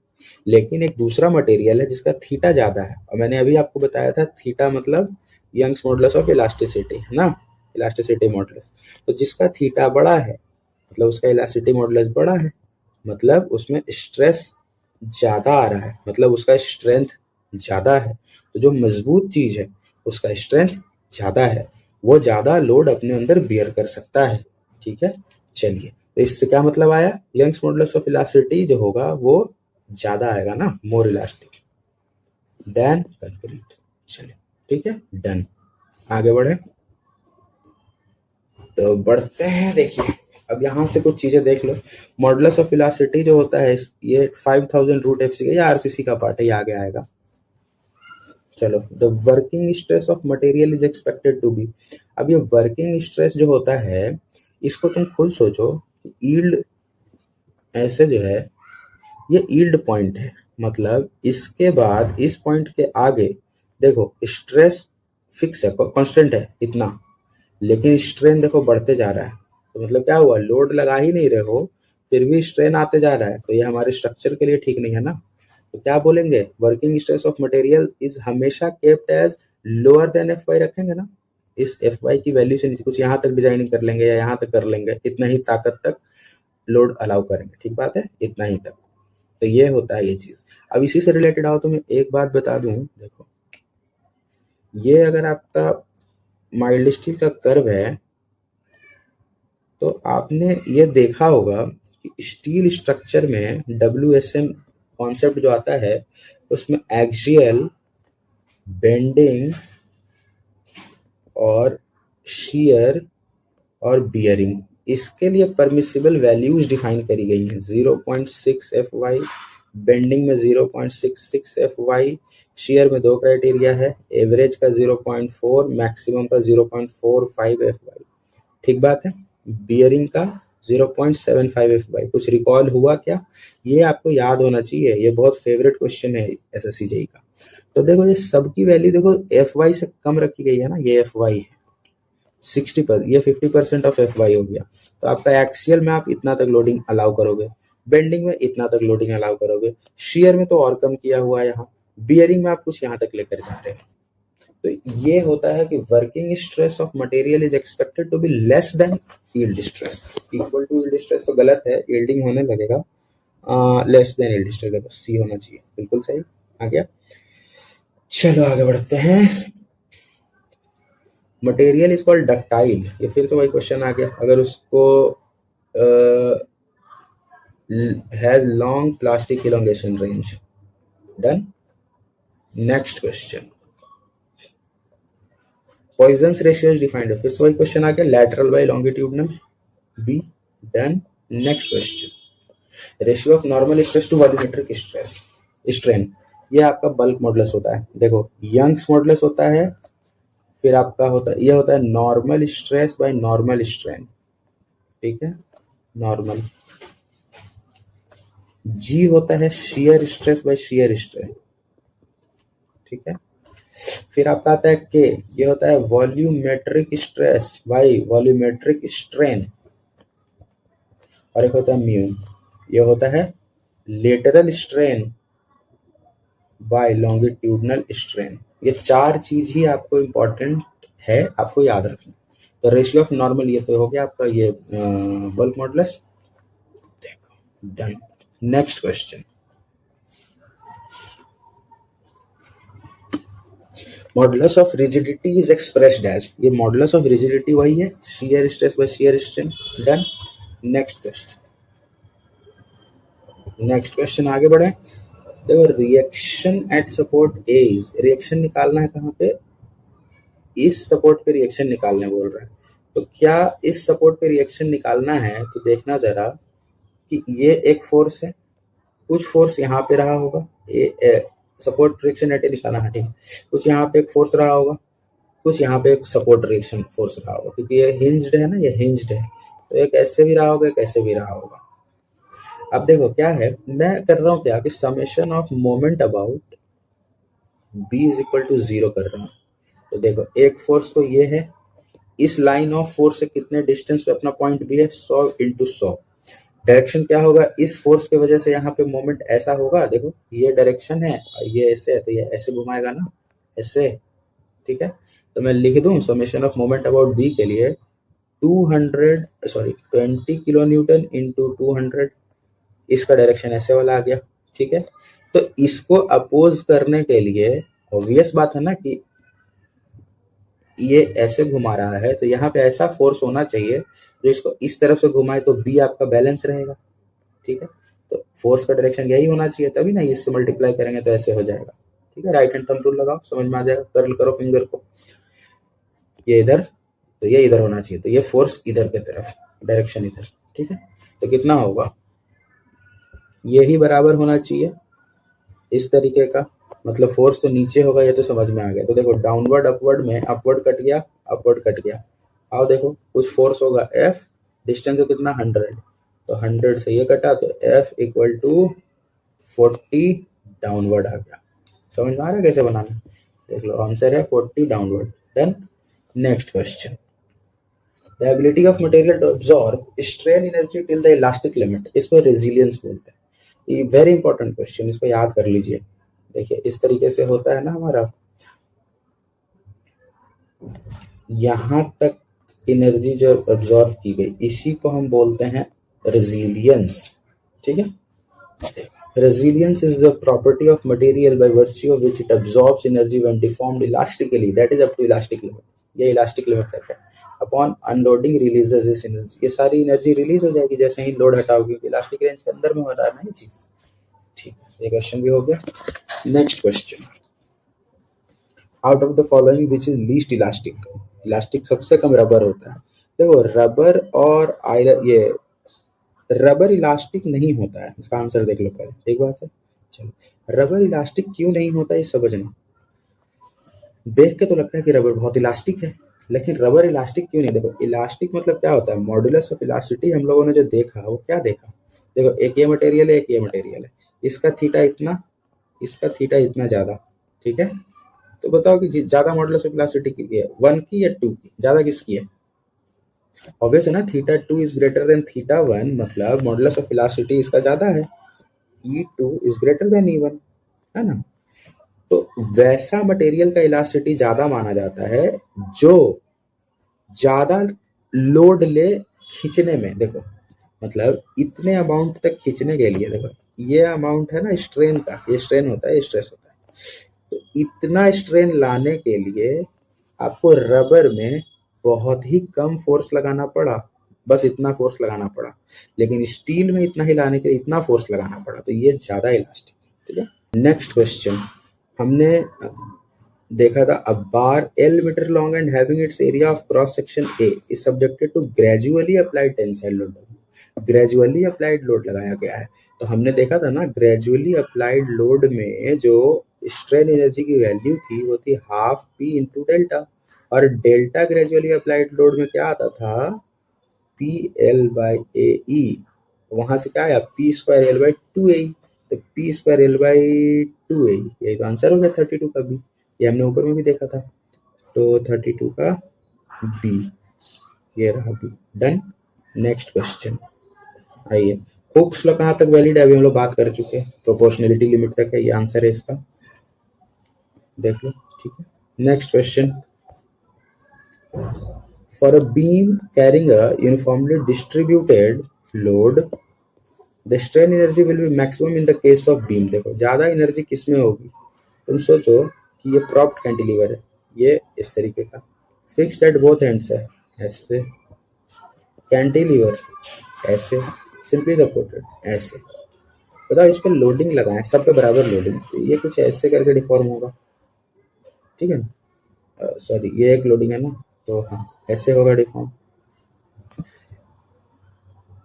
S1: लेकिन एक दूसरा मटेरियल है जिसका थीटा ज्यादा है, और मैंने अभी आपको बताया था थीटा मतलब यंग्स मॉडुलस ऑफ इलास्टिसिटी है ना, इलास्टिसिटी मॉडुलस। तो जिसका थीटा बड़ा है मतलब उसका इलास्टिसिटी मॉडुलस बड़ा है, मतलब उसमें स्ट्रेस ज्यादा आ रहा है, मतलब उसका स्ट्रेंथ ज्यादा है। तो जो मजबूत चीज है उसका स्ट्रेंथ ज्यादा है, वो ज्यादा लोड अपने अंदर बियर कर सकता है, ठीक है। चलिए तो इससे क्या मतलब आया, यंग्स मॉडुलस ऑफ इलास्टिसिटी जो होगा वो ज्यादा आएगा ना, मोर इलास्टिक देन कंक्रीट। चलिए ठीक है डन। आगे बढ़े, तो बढ़ते हैं। देखिए अब यहाँ से कुछ चीजें देख लो। मॉडुलस ऑफ इलास्टिसिटी जो होता है ये 5000 रूट एफ सी का या आरसीसी का पार्ट है, ये आगे आएगा। चलो, the working stress of material is expected to be. अब ये वर्किंग स्ट्रेस जो होता है इसको तुम खुद सोचो, यील्ड ऐसे जो है ये यील्ड पॉइंट है, मतलब इसके बाद इस पॉइंट के आगे देखो स्ट्रेस फिक्स है, कांस्टेंट है इतना, लेकिन स्ट्रेन देखो बढ़ते जा रहा है। तो मतलब क्या हुआ, लोड लगा ही नहीं रहे हो फिर भी स्ट्रेन आते जा रहा है, तो ये हमारे स्ट्रक्चर के लिए ठीक नहीं है ना। तो क्या बोलेंगे, working stress of material is हमेशा kept as lower than F Y रखेंगे ना, इस एफ वाई की वैल्यू से नीचे कुछ यहाँ तक डिजाइनिंग कर लेंगे या यहाँ तक कर लेंगे, इतना ही ताकत तक लोड अलाउ करेंगे, ठीक बात है, इतना ही तक। तो ये होता है ये चीज। अब इसी से रिलेटेड आओ तो मैं एक बात बता दूं, देखो ये अगर आपका माइल्ड स्टील का कर्व है तो आपने ये देखा होगा कि स्टील स्ट्रक्चर में WSM कॉन्सेप्ट जो आता है उसमें एक्सियल, बेंडिंग और शियर और बियरिंग, इसके लिए परमिसिबल वैल्यूज डिफाइन करी गई हैं। 0.6 FY, बेंडिंग में 0.66 FY, शियर में 2 क्राइटेरिया है, एवरेज का 0.4, मैक्सिमम का 0.45 FY, ठीक बात है। बियरिंग का 0.75 FY। कुछ रिकॉल हुआ क्या? ये आपको याद होना चाहिए, ये बहुत फेवरेट क्वेश्चन है SSC जेई का। तो देखो ये सबकी वैल्यू देखो FY से कम रखी गई है ना, ये FY है 60%, ये 50% ऑफ FY हो गया। तो आपका एक्सियल में आप इतना तक लोडिंग अलाउ करोगे, बेंडिंग में इतना तक लोडिंग अलाउ करोगे, शेयर में तो और कम किया हुआ है, यहाँ बियरिंग में आप कुछ यहाँ तक लेकर जा रहे हो। तो ये होता है कि working stress of material is expected to be less than yield stress. Equal to yield stress तो गलत है, यील्डिंग होने लगेगा, लेस देन यील्ड स्ट्रेस, देखो सी होना चाहिए, बिल्कुल सही आ गया। चलो आगे बढ़ते हैं। मटेरियल इज कॉल्ड डक्टाइल, ये फिर से वही क्वेश्चन आ गया। अगर उसको has long plastic elongation range. Done. Next question, Poisson's ratio is defined, फिर से वही क्वेश्चन आ गया, lateral by longitudinal. B. Done. Next question, ratio of normal stress to volumetric stress strain, ये आपका बल्क मॉडुलस होता है। देखो यंग्स मॉडुलस होता है, फिर आपका होता है, ये होता है normal stress by normal strain, ठीक है, नॉर्मल। जी होता है shear stress by shear strain, ठीक है। फिर आपका आता है के, ये होता है volumetric stress by volumetric strain. और एक होता है म्यू, ये होता है lateral strain by longitudinal strain. ये चार चीज ही आपको इंपॉर्टेंट है, आपको याद रखना। तो रेशियो ऑफ नॉर्मल ये तो हो गया आपका ये बल्क मॉडुलस, देखो done. Next question, modulus of rigidity is expressed as, ये मॉडुलस ऑफ रिजिडिटी वही है, shear stress by shear strain. Done. Next question, next question आगे बढ़े। देखो reaction at support A, reaction निकालना है कहाँ पे, इस सपोर्ट पे रिएक्शन निकालने बोल रहा है। तो क्या इस सपोर्ट पे रिएक्शन निकालना है, तो देखना जरा कि ये एक फोर्स है, कुछ फोर्स यहाँ पे रहा होगा, सपोर्ट रिएक्शन एट ए निकालना है, ठीक है। कुछ यहाँ पे एक फोर्स रहा होगा, कुछ यहाँ पे एक सपोर्ट रिएक्शन फोर्स रहा होगा, क्योंकि ये हिंज्ड है ना, ये हिंज्ड है, तो एक ऐसे भी रहा होगा, एक ऐसे भी रहा होगा। अब देखो क्या है, मैं कर रहा हूँ क्या कि summation of moment about B is equal to 0 कर रहा हूँ। तो देखो एक फोर्स तो ये है, इस लाइन ऑफ फोर्स से कितने डिस्टेंस पे अपना पॉइंट बी है, 100 × 100। डायरेक्शन क्या होगा, इस फोर्स के वजह से यहाँ पे मोमेंट ऐसा होगा, देखो ये डायरेक्शन है, ये ऐसे है, तो ये ऐसे घुमाएगा ना, ऐसे, ठीक है। तो मैं लिख दूं summation of moment about B के लिए 20 किलो न्यूटन इंटू 200, इसका डायरेक्शन ऐसे वाला आ गया, ठीक है। तो इसको अपोज करने के लिए ऑब्वियस बात है ना कि ये ऐसे घुमा रहा है, तो यहाँ पे ऐसा फोर्स होना चाहिए जो इसको इस तरफ से घुमाए, तो बी आपका बैलेंस रहेगा, ठीक है। तो फोर्स का डायरेक्शन यही होना चाहिए, तभी ना इससे मल्टीप्लाई करेंगे तो ऐसे हो जाएगा, ठीक है। राइट हैंड थंब रूल लगाओ, समझ में आ जाएगा, कर्ल करो फिंगर को, ये इधर, तो ये इधर होना चाहिए, तो ये फोर्स इधर की तरफ, डायरेक्शन इधर, ठीक है। तो कितना होगा, यही बराबर होना चाहिए इस तरीके का, मतलब फोर्स तो नीचे होगा, ये तो समझ में आ गया। तो देखो डाउनवर्ड अपवर्ड में अपवर्ड कट गया, अपवर्ड कट गया, आओ देखो कुछ फोर्स होगा F, डिस्टेंस है कितना 100, तो 100 से ये कटा, तो F इक्वल टू 40 डाउनवर्ड आ गया। समझ में आ रहा है कैसे बनाना, देख लो आंसर है 40 downward. Then next question, the ability of material to absorb strain energy till the elastic limit, इसको रेजिलियंस बोलते हैं। ये वेरी इंपॉर्टेंट क्वेश्चन, इसको याद कर लीजिए। देखिए इस तरीके से होता है ना हमारा, यहां तक एनर्जी जो अब्सॉर्ब की गई, इसी को हम बोलते हैं रेजिलियंस, ठीक है। Resilience is the property of material by virtue of which it absorbs energy when deformed elastically, that is up to elastic limit, ये इलास्टिक लिमिट तक है। Upon unloading releases this energy, ये सारी एनर्जी रिलीज हो जाएगी जैसे ही load हटाओगे, इलास्टिक रेंज के अंदर में हो रहा है ना ये चीज, ठीक है। ये क्वेश्चन भी हो गया। Next question, out of the following which is least elastic, elastic सबसे कम रबर होता है। देखो रबर और आयरन, ये रबर इलास्टिक नहीं होता है, इसका आंसर देख लो पहले, ठीक बात है। चलो रबर इलास्टिक क्यों नहीं होता ये समझना, देख के तो लगता है कि रबर बहुत इलास्टिक है, लेकिन रबर इलास्टिक क्यों नहीं? देखो इलास्टिक मतलब क्या होता है, मॉडुलस ऑफ इलास्टिसिटी हम लोगों ने जो देखा वो क्या देखा, देखो एक ये मटेरियल है, एक ये मटेरियल है, इसका थीटा इतना, इसका थीटा इतना ज्यादा, ठीक है। तो बताओ कि ज्यादा मॉडुलस ऑफ इलास्टिसिटी की है, 1 की या 2 की, ज्यादा किसकी है? ऑब्वियस है ना, theta 2 is greater than theta 1, मतलब मॉडुलस ऑफ इलास्टिसिटी इसका ज्यादा है, E2 is greater than E1, है ना। तो वैसा मटेरियल का इलास्टिसिटी ज्यादा माना जाता है जो ज्यादा लोड ले खींचने में। देखो मतलब इतने अमाउंट तक खींचने के लिए, देखो ये अमाउंट है ना स्ट्रेन का, ये स्ट्रेन होता है, ये स्ट्रेस होता है, तो इतना स्ट्रेन लाने के लिए आपको रबर में बहुत ही कम फोर्स लगाना पड़ा, बस इतना फोर्स लगाना पड़ा, लेकिन स्टील में इतना ही लाने के लिए इतना फोर्स लगाना पड़ा, तो ये ज्यादा इलास्टिक, ठीक है। नेक्स्ट क्वेश्चन, हमने देखा था, a bar L meter long and having its area of cross section A is subjected to gradually applied tensile load, gradually applied load लगाया गया है। तो हमने देखा था ना, ग्रेजुअली अप्लाइड लोड में जो स्ट्रेन एनर्जी की वैल्यू थी वो थी हाफ पी इंटू डेल्टा, और डेल्टा ग्रेजुअली अप्लाइड लोड में क्या आता था, पी एल बाई ए ई, वहां से क्या आया, पी स्क्वायर एल बाई 2 ए, तो पी स्क्वायर एल बाई 2 ए, यही तो आंसर हो गया 32 का बी, ये हमने ऊपर में भी देखा था, तो 32 का बी, ये रहा बी, डन। नेक्स्ट क्वेश्चन, आइए, हुक्स लॉ कहाँ तक वैलिड है, अभी हम लोग बात कर चुके हैं, प्रोपोर्शनलिटी लिमिट तक है, ये आंसर है इसका, देख लो, ठीक है। Next question, for a beam carrying a uniformly distributed load the strain energy will be maximum in the case of beam. देखो ज्यादा एनर्जी किस में होगी, तुम सोचो कि ये प्रॉप्ड कैंटिलीवर है, ये इस तरीके का फिक्स्ड एट बोथ एंड्स है, ऐसे कैंटिलीवर, ऐसे सिंपली सपोर्टेड, ऐसे, बताओ इस पर लोडिंग लगाएं, सब पे बराबर लोडिंग, तो ये कुछ ऐसे करके डिफॉर्म होगा, ठीक है ना, सॉरी ये एक लोडिंग है ना, तो हाँ ऐसे होगा डिफॉर्म,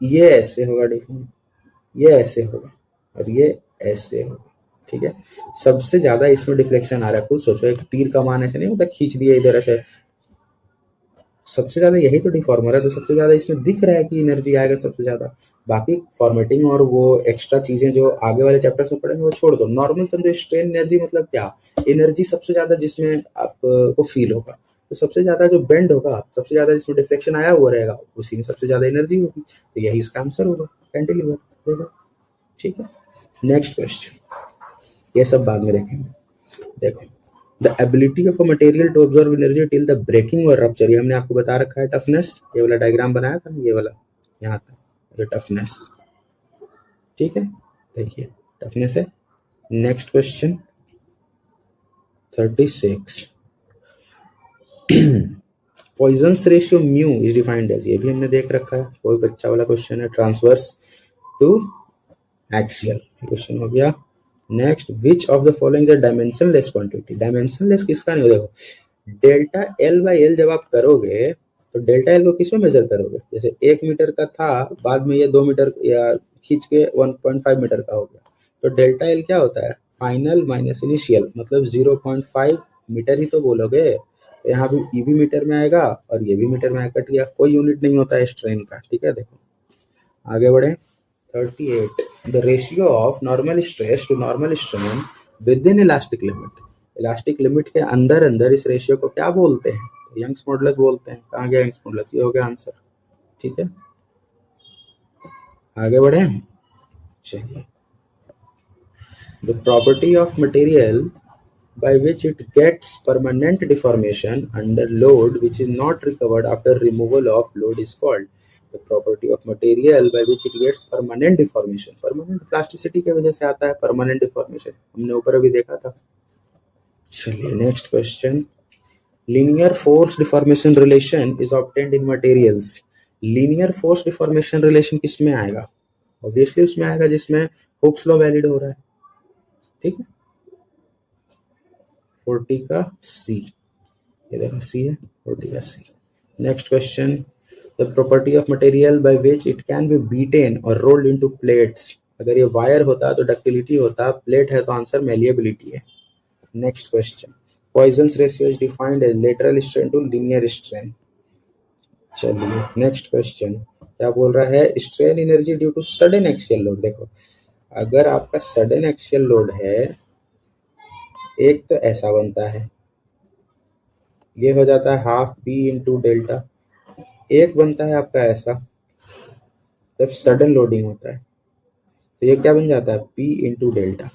S1: ये ऐसे होगा डिफॉर्म, ये ऐसे होगा, और ये ऐसे होगा, ठीक है। सबसे ज्यादा इसमें डिफ्लेक्शन आ रहा है, खुद सोचो, एक तीर का मान ऐसे नहीं होता, खींच दिया इधर ऐसे, सबसे ज्यादा यही तो डिफॉर्मर है, तो सबसे ज्यादा इसमें दिख रहा है कि एनर्जी आएगा सबसे ज्यादा। बाकी फॉर्मेटिंग और वो एक्स्ट्रा चीजें जो आगे वाले चैप्टर्स में पढ़ेंगे वो छोड़ दो, नॉर्मल समझो, स्ट्रेन एनर्जी मतलब क्या, एनर्जी सबसे ज्यादा जिसमें आपको फील होगा, तो सबसे ज्यादा जो बेंड होगा, सबसे ज्यादा जिसमें डिफ्लेक्शन आया हुआ रहेगा, उसी में सबसे ज्यादा एनर्जी होगी, तो यही इसका आंसर होगा, कैंटिलीवर, ठीक है। नेक्स्ट क्वेश्चन, ये सब बाद में देखेंगे, देखो, the ability of a material to observe energy till the breaking और रप्चर, ये हमने आपको बता रखा है, टफनेस, ये वाला डायग्राम बनाया था, ये वाला यहाँ तक, ये टफनेस, ठीक है, देखिए टफनेस है। Next question 36, Poisson's ratio mu is defined as, ये भी हमने देख रखा है, कोई बच्चा वाला क्वेश्चन है, ट्रांसवर्स टू एक्सियल, क्वेश्चन हो गया। Next, which of the following is a dimensionless quantity, dimensionless किसका नहीं हो, देखो डेल्टा एल बाई एल जब आप करोगे तो डेल्टा एल को किसमें मेजर करोगे, जैसे 1 मीटर का था, बाद में ये 2 मीटर या खींच के 1.5 मीटर का हो गया, तो डेल्टा एल क्या होता है, फाइनल माइनस इनिशियल, मतलब 0.5 मीटर ही तो बोलोगे, तो यहाँ भी ये भी मीटर में आएगा और ये भी मीटर में आएगा, कट गया, कोई यूनिट नहीं होता है स्ट्रेन का, ठीक है। देखो आगे बढ़े, 38, the ratio of normal stress to normal strain within elastic limit, elastic limit के अंदर अंदर इस रेशियो को क्या बोलते हैं, तो यंग्स मॉडुलस बोलते हैं, कहाँ गया यंग्स मॉडुलस, ये हो गया आंसर, ठीक है। आगे बढ़े, चलिए, the property of material by which it gets permanent deformation under load which is not recovered after removal of load is called, the property of material by which it gets permanent deformation, permanent plasticity के वजह से आता है permanent deformation, हमने ऊपर अभी देखा था। चलिए next question, linear force deformation relation is obtained in materials, linear force deformation relation किस में आएगा, ऑब्वियसली उसमें आएगा जिसमें हुक्स लॉ वैलिड हो रहा है, ठीक है। 40 का सी, ये देखो सी है, 40 का C. Next question, the property of material by which it can be beaten or rolled into plates, अगर ये वायर होता तो डक्टिलिटी होता, प्लेट है तो आंसर मेलिएबिलिटी है। Next question, Poisson's ratio is defined as lateral strain to linear strain. चलिए next question क्या बोल रहा है, strain energy due to sudden axial load. देखो अगर आपका सडन एक्सियल लोड है, एक तो ऐसा बनता है, ये हो जाता है हाफ पी इंटू डेल्टा, एक बनता है आपका ऐसा जब सडन लोडिंग होता है, तो ये क्या बन जाता है पी इंटू डेल्टा।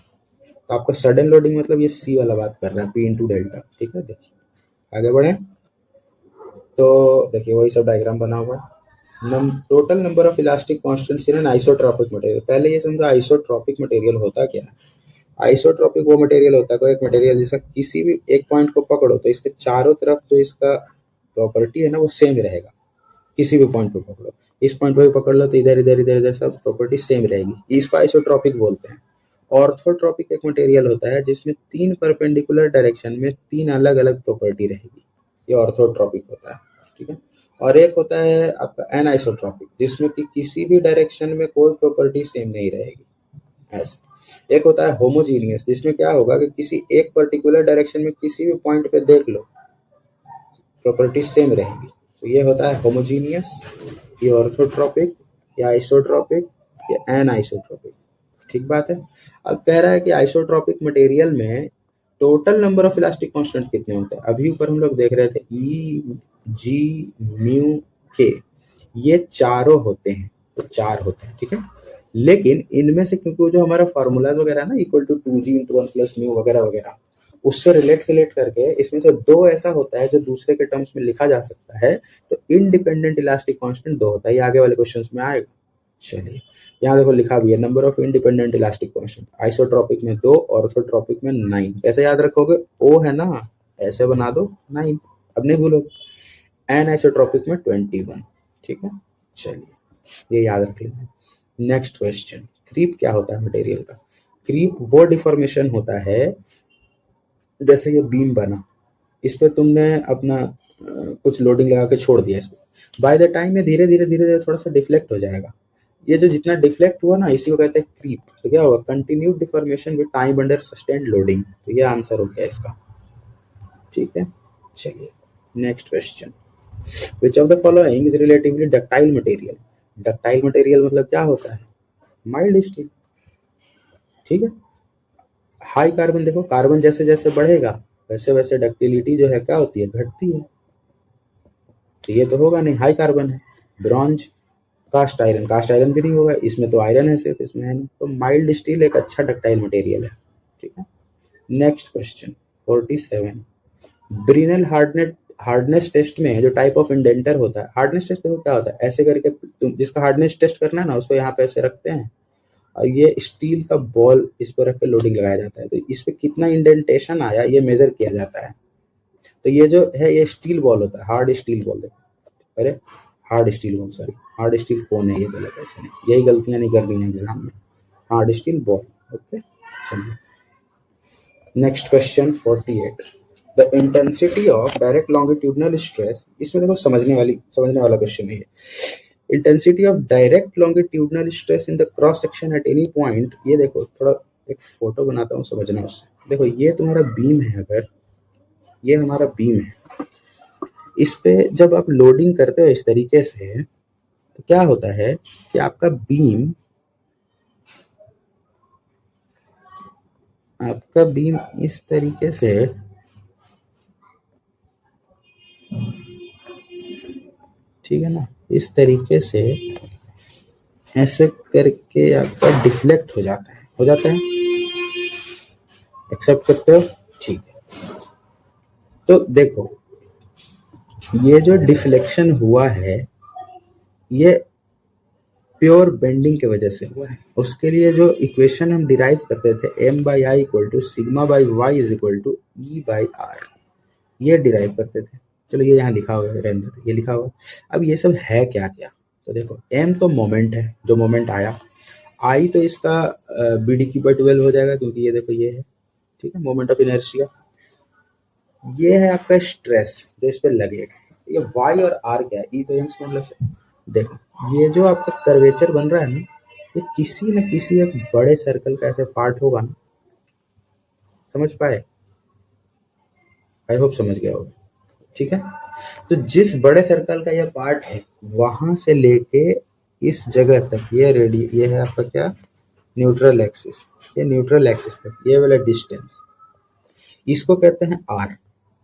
S1: तो आपका सडन लोडिंग मतलब ये सी वाला बात कर रहा है, पी इंटू डेल्टा। ठीक है, देखिए आगे बढ़े तो देखिए वही सब डायग्राम बना हुआ है। Total number of elastic constants in an isotropic material. पहले ये समझो आइसोट्रॉपिक मटेरियल होता क्या है। आइसोट्रॉपिक वो मटेरियल होता है, कोई एक मटेरियल जिसका किसी भी एक पॉइंट को पकड़ो तो इसके चारों तरफ जो इसका प्रॉपर्टी है ना वो सेम रहेगा। किसी भी पॉइंट पे पकड़ो, इस पॉइंट पे भी पकड़ लो तो इधर इधर इधर इधर सब प्रॉपर्टी सेम रहेगी, इसको आइसोट्रॉपिक बोलते हैं। ऑर्थोट्रॉपिक एक मटेरियल होता है जिसमें तीन परपेंडिकुलर डायरेक्शन में तीन अलग अलग प्रॉपर्टी रहेगी, ये ऑर्थोट्रॉपिक होता है। ठीक है, और एक होता है आपका एनाइसोट्रॉपिक जिसमें कि किसी भी डायरेक्शन में कोई प्रॉपर्टी सेम नहीं रहेगी ऐसे। एक होता है होमोजीनियस जिसमें क्या होगा कि किसी एक पर्टिकुलर डायरेक्शन में किसी भी पॉइंट पे देख लो प्रॉपर्टी सेम रहेगी, तो ये होता है होमोजीनियस, ये ऑर्थोट्रॉपिक, या आइसोट्रॉपिक, या एनाइसोट्रॉपिक। ठीक बात है। अब कह रहा है कि आइसोट्रॉपिक मटेरियल में total number of elastic constant कितने होते हैं। अभी ऊपर हम लोग देख रहे थे ई जी म्यू के, ये चारों होते हैं, तो चार होते हैं। ठीक है, लेकिन इनमें से क्योंकि जो हमारा फार्मूलाज वगैरह ना equal to 2g into 1 plus mu वगैरह वगैरह, उससे रिलेट करके इसमें से दो ऐसा होता है जो दूसरे के टर्म्स में लिखा जा सकता है, तो इंडिपेंडेंट इलास्टिक कांस्टेंट दो होता है। ये आगे वाले क्वेश्चंस में आएगा। चलिए यहाँ देखो लिखा भी है number of independent elastic constant, isotropic में 2, ऑर्थोट्रॉपिक में 9। कैसे याद रखोगे, ओ है ना ऐसे बना दो 9, अब नहीं भूलो। एन आइसोट्रॉपिक में 21। ठीक है, चलिए ये याद रख लेना। नेक्स्ट क्वेश्चन, क्रीप क्या होता है मटेरियल का। क्रीप वो डिफॉर्मेशन होता है जैसे ये बीम बना, इस पे तुमने अपना कुछ लोडिंग लगा के छोड़ दिया इसको, बाय द टाइम में धीरे धीरे धीरे धीरे थोड़ा सा डिफ्लेक्ट हो जाएगा। ये जो जितना डिफ्लेक्ट हुआ ना इसी को कहते हैं क्रीप। तो क्या होगा, continued deformation with time under sustained loading. तो ये आंसर हो गया इसका। ठीक है, चलिए next question, which of the following is relatively ductile material. Ductile material मतलब क्या होता है, माइल्ड स्टील। ठीक है, हाई कार्बन, देखो कार्बन जैसे जैसे बढ़ेगा वैसे वैसे डक्टिलिटी जो है क्या होती है, घटती है। तो ये तो होगा नहीं, हाई कार्बन है। ब्रॉन्ज, कास्ट आयरन भी नहीं होगा, इसमें तो आयरन है सिर्फ, इसमें है नहीं। तो माइल्ड स्टील एक अच्छा डक्टाइल मटेरियल है। ठीक है, next question 47, Brinell hardness test में जो टाइप ऑफ इंडेंटर होता है, हार्डनेस टेस्ट देखो क्या होता है, ऐसे करके तुम जिसका हार्डनेस टेस्ट करना है ना उसको यहाँ पे ऐसे रखते हैं और ये स्टील का बॉल इस पर रख के लोडिंग लगाया जाता है, तो इस पे कितना इंडेंटेशन आया ये मेजर किया जाता है। तो ये जो है ये स्टील बॉल होता है, हार्ड स्टील बॉल। देखो अरे hard steel ball, sorry hard steel phone है, ये गलत ऐसे नहीं, यही गलतियां नहीं करनी है एग्जाम में, हार्ड स्टील बॉल। ओके, चलिए next question 48, the intensity of direct longitudinal stress. इसमें देखो समझने वाला क्वेश्चन है। Intensity of direct longitudinal stress in the cross section at any point. ये देखो थोड़ा एक फोटो बनाता हूँ, समझना उससे। देखो ये तुम्हारा बीम है, अगर ये हमारा बीम है, इस पे जब आप लोडिंग करते हो इस तरीके से तो क्या होता है कि आपका बीम इस तरीके से ठीक है ना, इस तरीके से ऐसे करके आपका डिफ्लेक्ट हो जाता है। एक्सेप्ट करते हो, ठीक है। तो देखो ये जो डिफ्लेक्शन हुआ है ये प्योर बेंडिंग की वजह से हुआ है। उसके लिए जो इक्वेशन हम डिराइव करते थे m/i equal to sigma by y is equal to E/r, ये डिराइव करते थे। चलो ये यहाँ लिखा हुआ है, रहने देते, ये लिखा हुआ है। अब ये सब है क्या क्या, तो देखो m तो मोमेंट है, जो मोमेंट आया। i तो इसका BD/12 हो जाएगा क्योंकि ये देखो ये है, ठीक है, मोमेंट ऑफ इनर्शिया। ये है आपका स्ट्रेस जो इस पर लगेगा। ये y और r क्या है, E तो यंग्स मॉडुलस है। देखो ये जो आपका कर्वेचर बन रहा है ना, ये किसी न किसी एक बड़े सर्कल का ऐसे पार्ट होगा ना, समझ पाए। आई होप समझ गया होगा। ठीक है, तो जिस बड़े सर्कल का ये पार्ट है वहां से लेके इस जगह तक ये है आपका क्या, न्यूट्रल एक्सिस। ये न्यूट्रल एक्सिस तक ये वाला डिस्टेंस, इसको कहते हैं आर,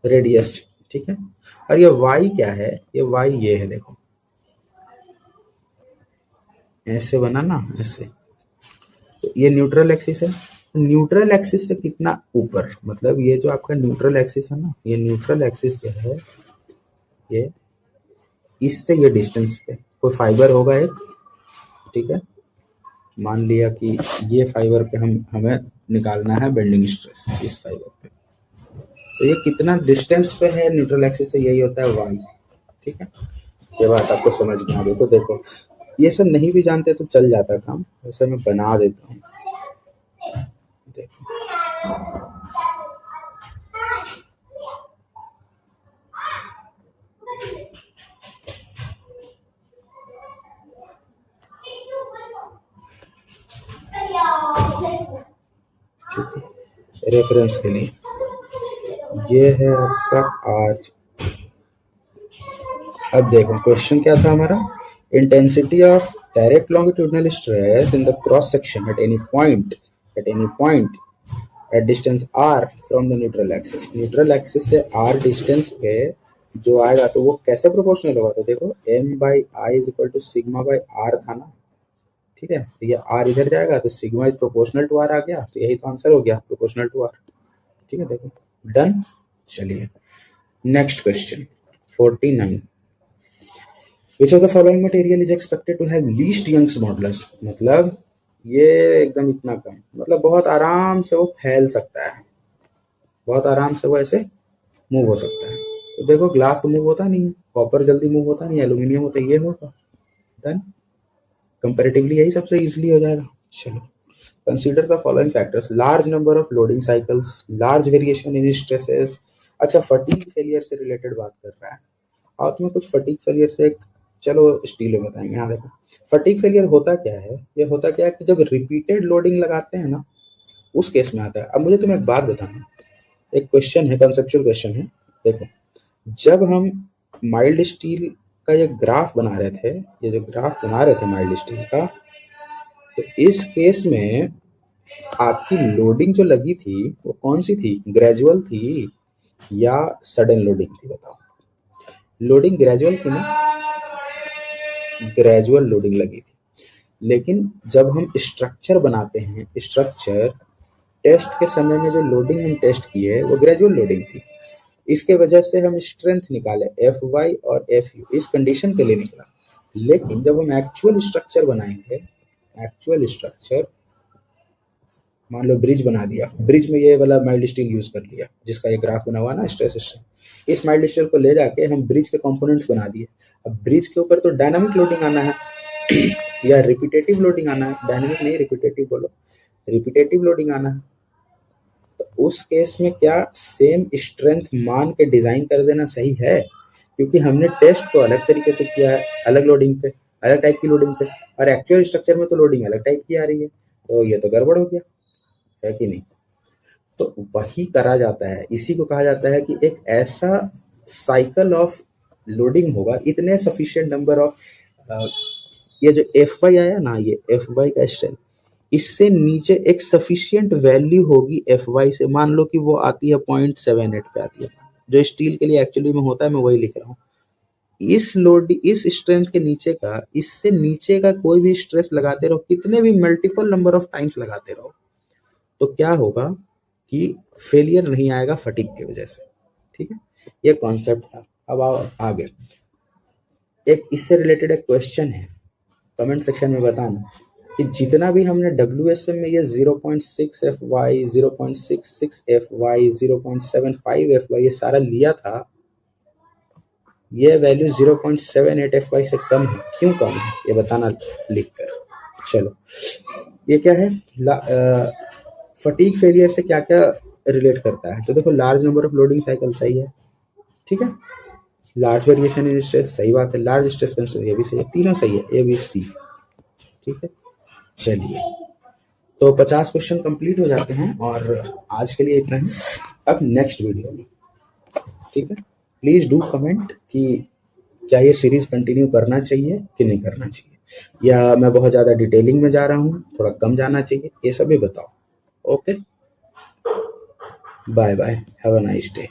S1: रेडियस। ठीक है, और ये वाई क्या है, ये वाई ये है, देखो ऐसे बना ना, ऐसे। तो ये न्यूट्रल एक्सिस है। न्यूट्रल एक्सिस से कितना ऊपर, मतलब ये जो आपका न्यूट्रल एक्सिस है ना, ये न्यूट्रल एक्सिस जो है ये, इससे ये डिस्टेंस पे कोई फाइबर होगा एक। ठीक है, मान लिया कि ये फाइबर पे हमें निकालना है बेंडिंग स्ट्रेस इस फाइबर पे, तो ये कितना डिस्टेंस पे है न्यूट्रल एक्सिस से, यही होता है वाई। ठीक है, ये बात आपको समझ में आ गई। तो देखो ये सब नहीं भी जानते तो चल जाता काम, वैसे मैं बना देता हूँ। देखो रेफरेंस के लिए ये है आपका आर। अब देखो क्वेश्चन क्या था हमारा, intensity of direct longitudinal stress in the cross section at any point at distance r from the neutral axis. Neutral axis से r डिस्टेंस पे जो आएगा तो वो कैसे प्रोपोर्शनल होगा, तो देखो m by I is equal to sigma by r था ना। ठीक है, तो ये r इधर जाएगा तो sigma is proportional to r आ गया, तो यही तो आंसर हो गया, प्रोपोर्शनल टू r। ठीक है, देखो डन। चलिए next question 49, which of the following material is expected to have least Young's modulus। मतलब ये एकदम इतना कम, मतलब बहुत आराम से वो फैल सकता है, बहुत आराम से वो ऐसे मूव हो सकता है। तो देखो ग्लास तो मूव होता नहीं है, कॉपर जल्दी मूव होता नहीं है, एल्यूमिनियम होता है, ये होगा। डन, कंपैरेटिवली यही सबसे इजीली हो जाएगा। चलो consider the following factors, large number of loading cycles, large variation in stresses. अच्छा फटीग फेलियर से रिलेटेड बात कर रहा है, और तुम्हें कुछ फटीग फेलियर से एक, चलो स्टील में बताएंगे। यहाँ देखो फटीग फेलियर होता क्या है, ये होता क्या है कि जब रिपीटेड लोडिंग लगाते हैं ना, उस केस में आता है। अब मुझे तुम्हें एक बात बताना, एक क्वेश्चन है, कंसेप्चुअल क्वेश्चन है। देखो जब हम माइल्ड स्टील का ये ग्राफ बना रहे थे, ये जो ग्राफ बना रहे थे माइल्ड स्टील का, तो इस केस में आपकी लोडिंग जो लगी थी वो कौन सी थी, ग्रेजुअल थी या सडन लोडिंग थी, बताओ। लोडिंग ग्रेजुअल थी ना, ग्रेजुअल लोडिंग लगी थी। लेकिन जब हम स्ट्रक्चर बनाते हैं, स्ट्रक्चर टेस्ट के समय में जो लोडिंग हम टेस्ट किए वो ग्रेजुअल लोडिंग थी। इसके वजह से हम स्ट्रेंथ निकाले एफ वाई और एफ यू, इस कंडीशन के लिए निकला। लेकिन जब हम एक्चुअल स्ट्रक्चर बनाएंगे, एक्चुअल स्ट्रक्चर मान लो ब्रिज बना दिया, ब्रिज में ये वाला माइल्ड स्टील यूज कर लिया जिसका ये ग्राफ बना हुआ ना स्ट्रेस स्ट्रेन, इस माइल्ड स्टील को ले जाके हम ब्रिज के कंपोनेंट्स बना दिए। अब ब्रिज के ऊपर तो डायनामिक लोडिंग आना है या रिपीटेटिव लोडिंग आना है, डायनामिक नहीं रिपीटेटिव बोलो, रिपीटेटिव लोडिंग आना है। तो उस केस में क्या सेम स्ट्रेंथ मान के डिजाइन कर देना सही है, क्योंकि हमने टेस्ट तो अलग तरीके से किया है, अलग लोडिंग पे, अलग टाइप की लोडिंग पे, और एक्चुअल स्ट्रक्चर में तो लोडिंग अलग टाइप की आ रही है, तो ये तो गड़बड़ हो गया है कि नहीं। तो वही करा जाता है, इसी को कहा जाता है कि एक ऐसा साइकिल ऑफ लोडिंग होगा, इतने सफिशिएंट नंबर ऑफ, ये जो एफ वाई आया ना, ये एफ वाई का स्ट्रेंथ, इससे नीचे एक सफिशिएंट वैल्यू होगी एफ वाई से, मान लो कि वो आती है 0.78 पे आती है, जो स्टील के लिए एक्चुअली में होता है, मैं वही लिख रहा हूँ। इस लोड, इस स्ट्रेंथ के नीचे का, इससे नीचे का कोई भी स्ट्रेस लगाते रहो, कितने भी मल्टीपल नंबर ऑफ टाइम्स लगाते रहो, तो क्या होगा कि फेलियर नहीं आएगा फटीग की वजह से। ठीक है, ये कॉन्सेप्ट था। अब आओ आगे, एक इससे रिलेटेड एक क्वेश्चन है, कमेंट सेक्शन में बताना कि जितना भी हमने WSM में ये 0.6 FY, 0.66 FY, 0.75 FY ये सारा लिया था, ये वैल्यू 0.78 FY से कम है, क्यों कम है ये बताना लिखकर। चलो ये क्या है, फटीग फेलियर से क्या क्या रिलेट करता है, तो देखो large number of loading cycle सही है, ठीक है, लार्ज वेरिएशन इन स्ट्रेस सही बात है, लार्ज स्ट्रेस कंस्ट्रेंट ये भी सही है, तीनों सही है, ए बी सी। ठीक है, चलिए तो 50 क्वेश्चन कंप्लीट हो जाते हैं और आज के लिए इतना ही। अब नेक्स्ट वीडियो में ठीक है, प्लीज डू कमेंट कि क्या ये सीरीज कंटिन्यू करना चाहिए कि नहीं करना चाहिए, या मैं बहुत ज्यादा डिटेलिंग में जा रहा हूँ, थोड़ा कम जाना चाहिए, ये सभी बताओ। Okay, bye bye, have a nice day.